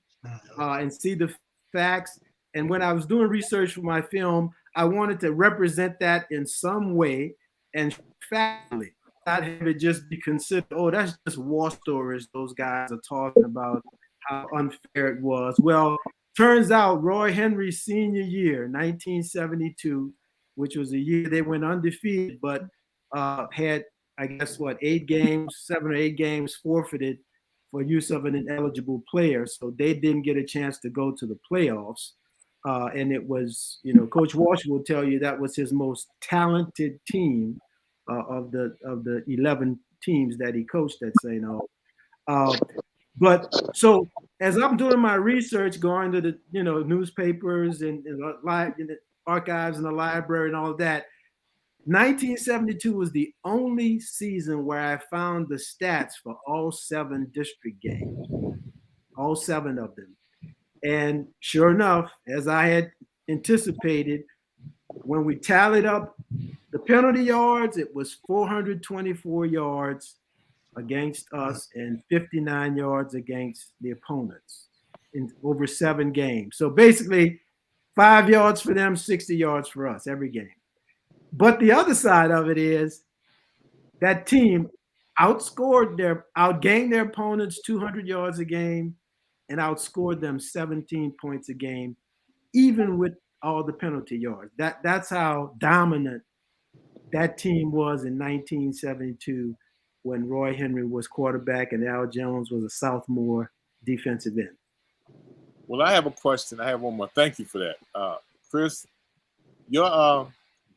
and see the facts. And when I was doing research for my film, I wanted to represent that in some way and factually, not have it just be considered, oh, that's just war stories those guys are talking about, how unfair it was. Well, turns out Roy Henry's senior year, 1972, which was a year they went undefeated, but had, I guess, 7 or 8 games forfeited for use of an ineligible player. So they didn't get a chance to go to the playoffs. And it was, Coach Walsh will tell you that was his most talented team of the 11 teams that he coached at St. Aug. But so as I'm doing my research, going to the newspapers and the archives and the library and all of that, 1972 was the only season where I found the stats for all 7 district games, all 7 of them. And sure enough, as I had anticipated, when we tallied up the penalty yards, it was 424 yards against us and 59 yards against the opponents in over 7 games. So basically 5 yards for them, 60 yards for us every game. But the other side of it is that team outgained their opponents 200 yards a game and outscored them 17 points a game, even with all the penalty yards. That's how dominant that team was in 1972 when Roy Henry was quarterback and Al Jones was a sophomore defensive end. Well, I have a question. I have one more. Thank you for that. Chris, your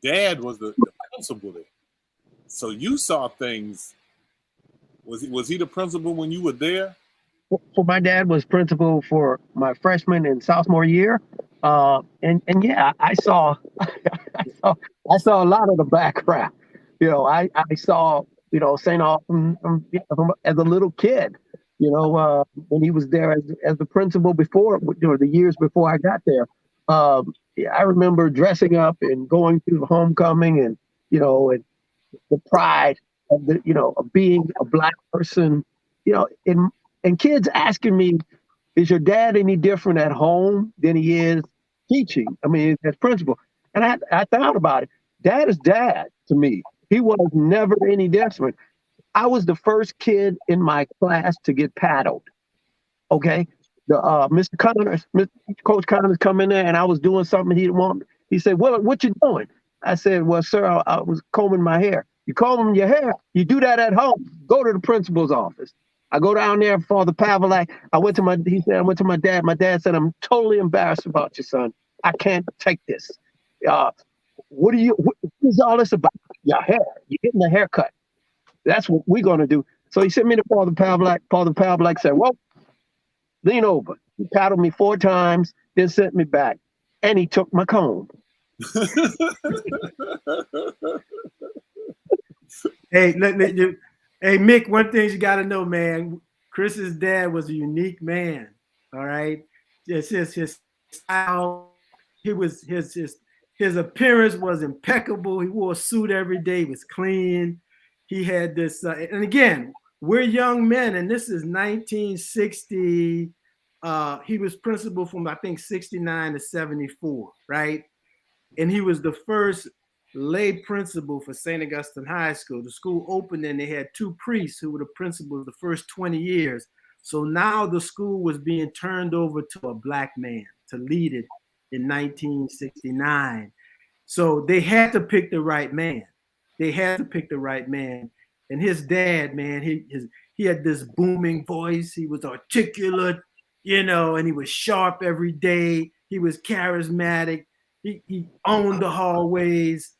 dad was the principal there. So you saw things. Was he the principal when you were there? For my dad was principal for my freshman and sophomore year. And yeah, I saw a lot of the background. I saw, St. Aug as a little kid, when he was there as the principal before, the years before I got there. I remember dressing up and going to the homecoming and, and the pride of of being a Black person, and kids asking me, is your dad any different at home than he is teaching? I mean, as principal. And I thought about it. Dad is dad to me. He was never any different. I was the first kid in my class to get paddled. Okay. Mr. Connors, Coach Connors come in there and I was doing something he didn't want. He said, well, what you doing? I said, well, sir, I was combing my hair. You comb your hair? You do that at home. Go to the principal's office. I go down there for the Pavlik. I went to my dad. My dad said, I'm totally embarrassed about you, son. I can't take this. What is all this about? Your hair. You're getting a haircut. That's what we're going to do. So he sent me to Father Pavlik. Father Pavlik said, well, lean over. He paddled me 4 times, then sent me back. And he took my comb. Hey, hey, Mick, one thing you got to know, man, Chris's dad was a unique man. All right. It's just his style. His appearance was impeccable. He wore a suit every day. He was clean. He had this, and again, we're young men, and this is 1960. He was principal from, I think, 69 to 74, right? And he was the first lay principal for St. Augustine High School. The school opened and they had two priests who were the principals the first 20 years. So now the school was being turned over to a black man to lead it in 1969. So they had to pick the right man. They had to pick the right man. And his dad, man, he had this booming voice. He was articulate, you know, and he was sharp every day. He was charismatic. He owned the hallways.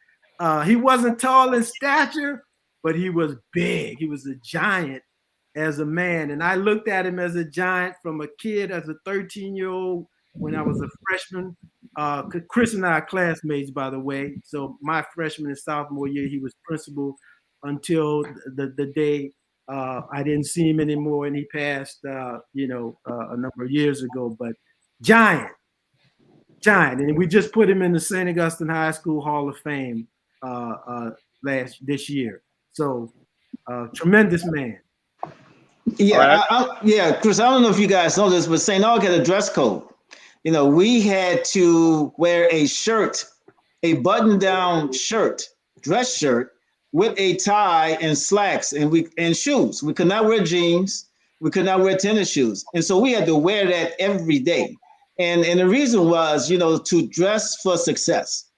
He wasn't tall in stature, but he was big. He was a giant as a man. And I looked at him as a giant from a kid, as a 13-year-old when I was a freshman. Chris and I are classmates, by the way. So my freshman and sophomore year, he was principal until the day I didn't see him anymore, and he passed, a number of years ago. But giant. And we just put him in the St. Augustine High School Hall of Fame this year. So tremendous man. Yeah, right. Chris, I don't know if you guys know this, but St. Aug had a dress code. You know, we had to wear a shirt, a button-down shirt, dress shirt, with a tie and slacks and shoes. We could not wear jeans. We could not wear tennis shoes. And so we had to wear that every day. And the reason was, you know, to dress for success.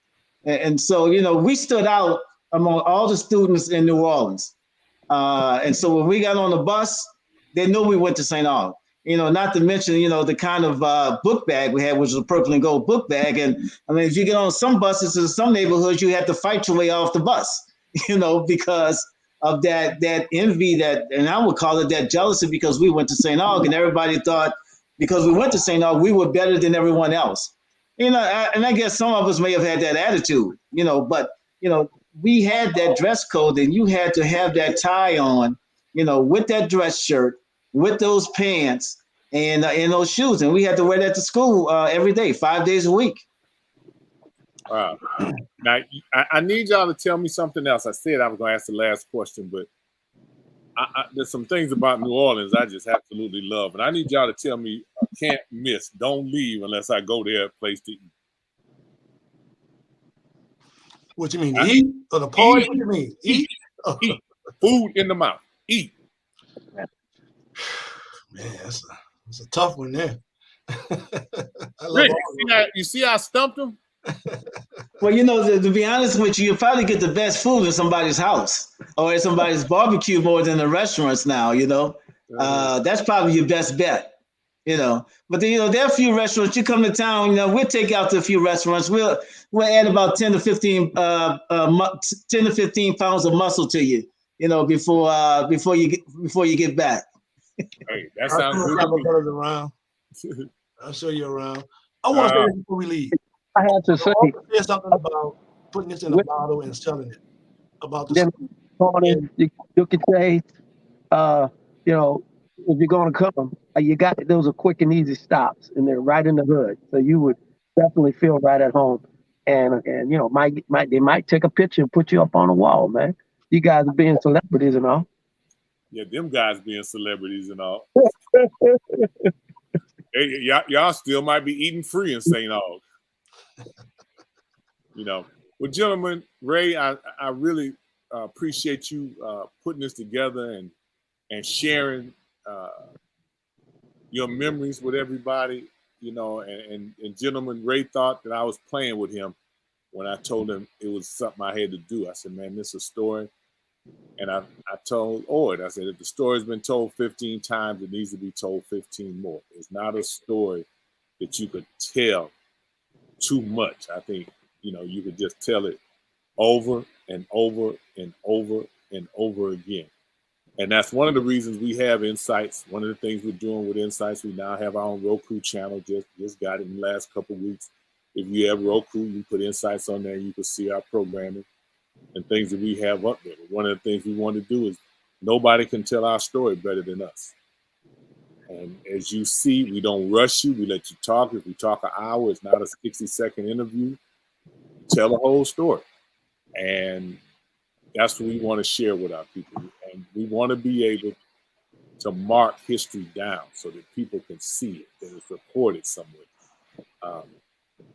And so, you know, we stood out among all the students in New Orleans. And so when we got on the bus, they knew we went to St. Aug. You know, not to mention, you know, the kind of book bag we had, which was a purple and gold book bag. And I mean, if you get on some buses in some neighborhoods, you had to fight your way off the bus, you know, because of that envy, and I would call it that jealousy, because we went to St. Aug and everybody thought, because we went to St. Aug, we were better than everyone else. You know, and I guess some of us may have had that attitude, you know, but, you know, we had that dress code, and you had to have that tie on, you know, with that dress shirt, with those pants and those shoes. And we had to wear that to school every day, 5 days a week. Wow. Now, I need y'all to tell me something else. I said I was going to ask the last question, but there's some things about New Orleans I just absolutely love. And I need y'all to tell me I can't miss, don't leave unless I go there, a place to eat. What you mean, eat? Or the party? What you mean, eat? Eat. Food in the mouth. Eat. Man, that's a tough one there. I love Rick, you see how I stumped him? Well, you know, to be honest with you, probably get the best food in somebody's house or at somebody's barbecue more than the restaurants now, you know. That's probably your best bet, you know. But, you know, there are a few restaurants. You come to town, you know, we'll take you out to a few restaurants. We'll add about 10 to 15 pounds of muscle to you, you know, before you get back. Hey, that sounds good. Around. I'll show you around. I want to say this before we leave. I had to say something about putting this in a bottle and selling it. About the you could say, you know, if you're going to come, those are quick and easy stops, and they're right in the hood, so you would definitely feel right at home. And you know, they might take a picture and put you up on a wall, man. You guys are being celebrities and all. Yeah, them guys being celebrities and all. Hey, y'all still might be eating free in St. Aug. You know, well, gentlemen, Ray, I really appreciate you putting this together and sharing your memories with everybody. You know, and gentlemen, Ray thought that I was playing with him when I told him it was something I had to do. I said, man, this is a story. And I told Oyd, I said, if the story's been told 15 times, it needs to be told 15 more. It's not a story that you could tell too much. I think, you know, you could just tell it over and over and over and over again. And that's one of the reasons we have Insights. One of the things we're doing with Insights, we now have our own Roku channel, just got it in the last couple of weeks, if you have Roku, you can put Insights on there. You can see our programming and things that we have up there. But one of the things we want to do is nobody can tell our story better than us. And as you see, we don't rush you. We let you talk. If we talk an hour, it's not a 60-second interview. Tell the whole story. And that's what we want to share with our people. And we want to be able to mark history down so that people can see it, that it's recorded somewhere.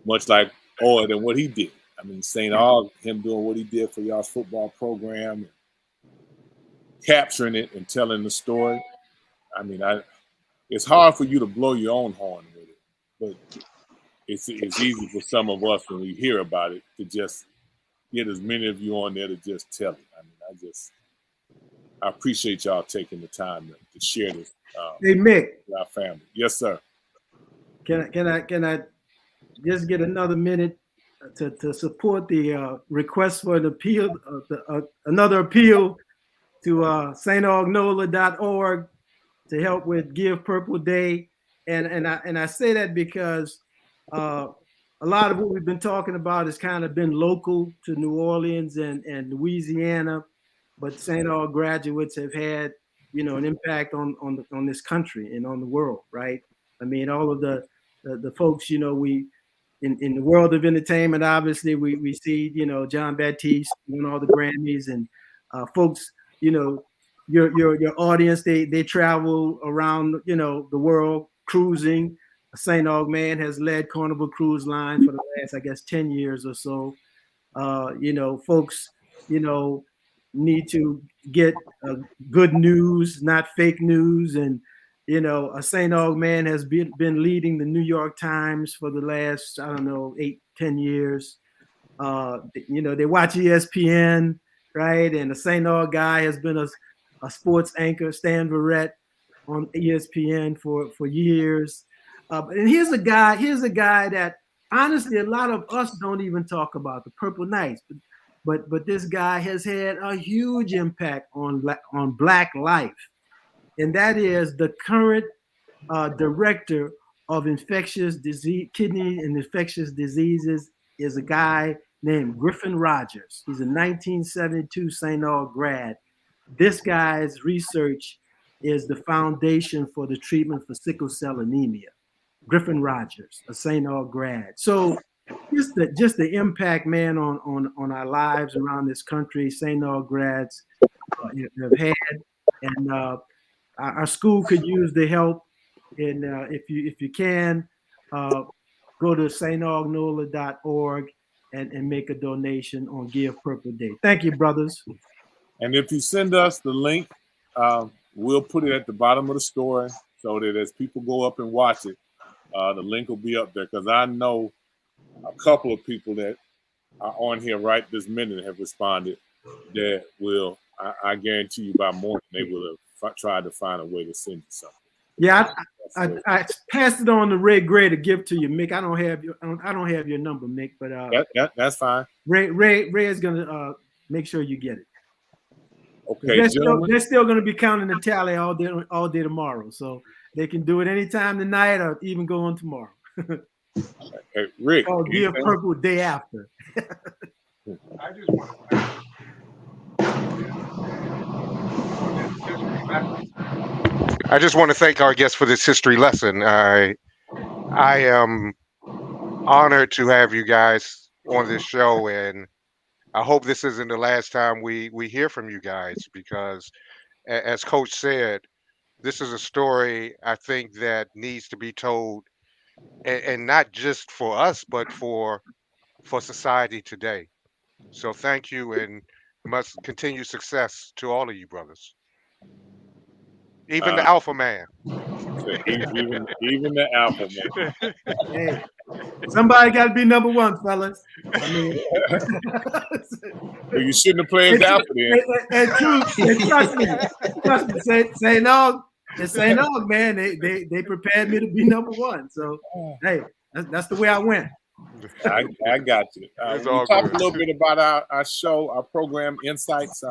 Much like Oyd and what he did. I mean, St Aug, him doing what he did for y'all's football program, and capturing it and telling the story. I mean, it's hard for you to blow your own horn with it, but it's easy for some of us when we hear about it to just get as many of you on there to just tell it. I mean, I appreciate y'all taking the time to share this. Hey, Mick. With our family. Yes, sir. Can I just get another minute to support the request for an appeal, another appeal to StAugNOLA.org to help with Give Purple Day, and I say that because a lot of what we've been talking about has kind of been local to New Orleans and Louisiana, but St Aug graduates have had, you know, an impact on this country and on the world, right? I mean, all of the folks, you know, we in the world of entertainment, obviously we see, you know, John Baptiste won all the Grammys, and folks, you know, your audience, they travel around, you know, the world cruising. St Aug man has led Carnival Cruise Line for the last, I guess, 10 years or so. You know, folks, you know, need to get good news, not fake news. And, you know, a St Aug man has been leading the New York Times for the last, I don't know, 8-10 years. You know, they watch ESPN, right? And the St Aug guy has been a sports anchor, Stan Verrett, on ESPN for years. And here's a guy that honestly a lot of us don't even talk about, the Purple Knights, but this guy has had a huge impact on Black life, and that is the current director of infectious disease, kidney and infectious diseases, is a guy named Griffin Rogers. He's a 1972 St. Aug grad. This guy's research is the foundation for the treatment for sickle cell anemia. Griffin Rogers, a St. Aug grad. So just the impact, man, on our lives around this country, St. Aug grads have had, and our school could use the help. And if you can, go to StAugNOLA.org and make a donation on Give Purple Day. Thank you, brothers. And if you send us the link, we'll put it at the bottom of the story so that as people go up and watch it, the link will be up there, because I know a couple of people that are on here right this minute have responded that will, I guarantee you by morning, they will have tried to find a way to send you something. Yeah, I passed it on to Ray Gray to give to you, Mick. I don't have your number, Mick, but that's fine. Ray is gonna make sure you get it. Okay, they're still gonna be counting the tally all day tomorrow, so they can do it anytime tonight or even go on tomorrow. Hey, Rick, Give Purple Day after. I just want to thank our guests for this history lesson. I am honored to have you guys on this show, and I hope this isn't the last time we hear from you guys, because as Coach said, this is a story I think that needs to be told, and not just for us, but for society today. So thank you, and must continue success to all of you brothers. Even the alpha man. Even the alpha man. Hey, somebody got to be number one, fellas. I mean, well, you shouldn't have played alpha then. And trust me, St. Aug, it's St. Aug, man. They prepared me to be number one. So hey, that's the way I went. I got you. We talked a little bit about our show, our program, Insights.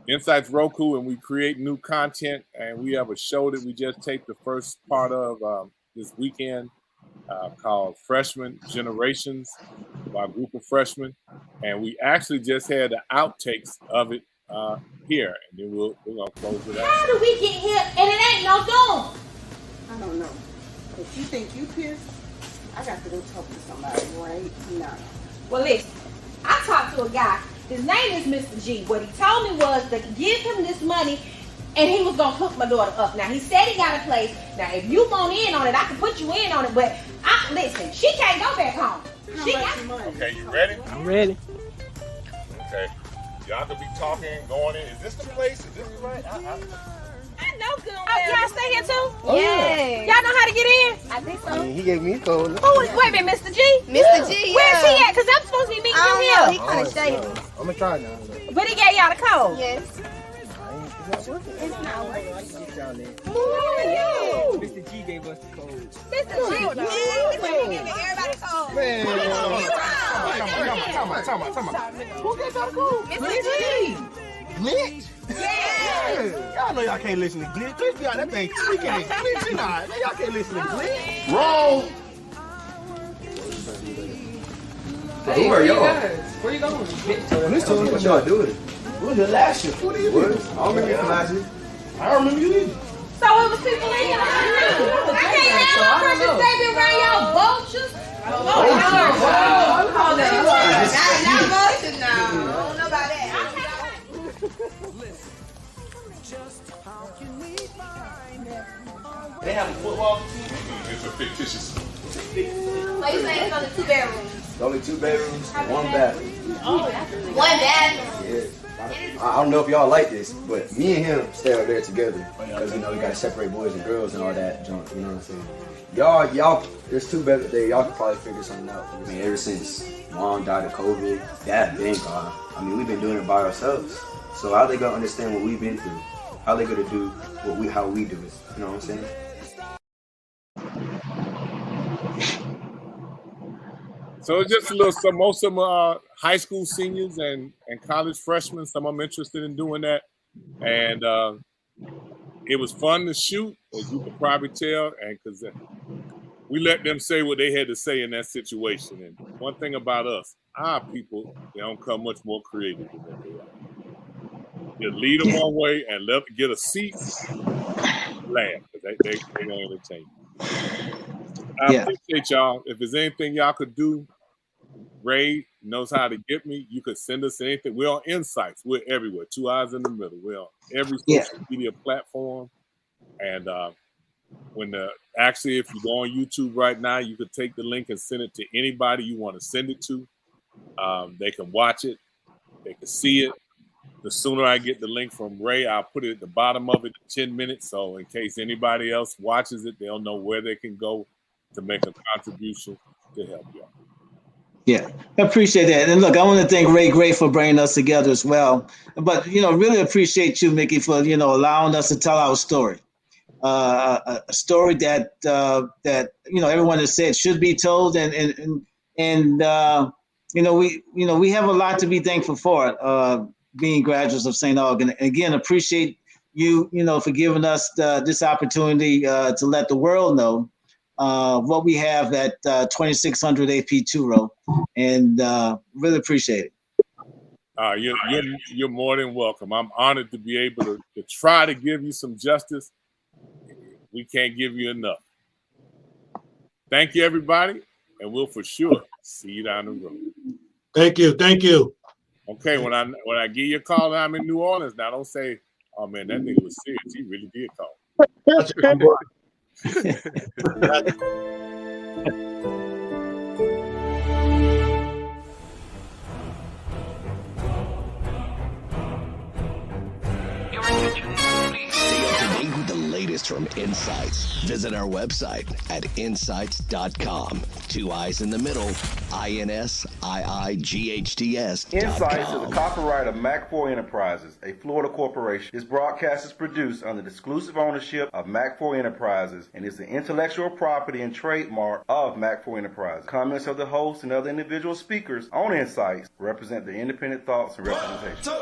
Insights Roku, and we create new content, and we have a show that we just taped the first part of this weekend. called Freshman Generations by a group of freshmen. And we actually just had the outtakes of it here. And then we're going to close it out. How do we get here and it ain't no doom? I don't know. If you think you pissed, I got to go talk to somebody right now. Well, listen, I talked to a guy. His name is Mr. G. What he told me was to give him this money and he was going to hook my daughter up. Now, he said he got a place. Now, if you want in on it, I can put you in on it. But, listen, she can't go back home. She got money. Okay, you ready? I'm ready. Okay. Y'all could be talking, going in. Is this the place? Is this right? I know good. Y'all stay here too? Oh, yeah. Y'all know how to get in? I think so. He gave me a code. Wait a minute, Mr. G? Mr. G, yeah. Where's he at? Because I'm supposed to be meeting him here. He kind of shady. I'm gonna try now. But he gave y'all the code? Yes. It's not working. It's not working. Mr. G gave us the code. Mr. G, he's giving everybody code. Man. Come on. Who gave y'all the code? Mr. G. Glitch? Yeah. Y'all know y'all can't listen to Glitch. Glitch be out that thing tweaking it. Glitch not. Man, y'all can't listen to Glitch. Roll! Who are y'all? Where you going? Glitch told me what y'all doing. We was here last year. Who did you? I don't remember you from last year. I don't remember you either. So it was people in here. I can't have no person saving around y'all vultures. Not vultures now. I don't know about that. They have a football team. It's a fictitious. So you saying it's only 2 bedrooms? Only 2 bedrooms, 1 bathroom. One bathroom? Yeah. I don't know if y'all like this, but me and him stay over there together because we gotta separate boys and girls and all that junk. You know what I'm saying? Y'all, there's 2 bedrooms there. Y'all can probably figure something out. I mean, ever since Mom died of COVID, Dad been gone. I mean, we've been doing it by ourselves. So how they gonna understand what we've been through? How they gonna do how we do it? You know what I'm saying? So it's just a little, most of them are high school seniors and college freshmen. Some of them interested in doing that. And it was fun to shoot, as you could probably tell, and because we let them say what they had to say in that situation. And one thing about us, our people, they don't come much more creative than what they are. You lead them one way and get a seat, laugh, because they don't entertain you. I appreciate y'all. If there's anything y'all could do, Ray knows how to get me. You could send us anything. We're on Insights. We're everywhere. 2 eyes in the middle. We're on every social media platform. And actually, if you go on YouTube right now, you could take the link and send it to anybody you want to send it to. They can watch it. They can see it. The sooner I get the link from Ray, I'll put it at the bottom of it in 10 minutes. So in case anybody else watches it, they'll know where they can go to make a contribution to help y'all. Yeah, I appreciate that. And look, I want to thank Ray Gray for bringing us together as well. But, really appreciate you, Mickey, for, allowing us to tell our story. A story that everyone has said should be told. And we have a lot to be thankful for, being graduates of St Aug. And again, appreciate you, for giving us this opportunity to let the world know what we have at 2600 AP2 row, and really appreciate it. You're more than welcome. I'm honored to be able to try to give you some justice. We can't give you enough. Thank you, everybody, and we'll for sure see you down the road. Thank you. Okay, when I give you a call and I'm in New Orleans, now don't say, "Oh man, that nigga was serious. He really did call." From Insights. Visit our website at insights.com. 2 eyes in the middle, INSiiGHTS. Insights is the copyright of Mac4 Enterprises, a Florida corporation. This broadcast is produced under the exclusive ownership of Mac4 Enterprises and is the intellectual property and trademark of Mac4 Enterprises. Comments of the host and other individual speakers on Insights represent the independent thoughts and representation.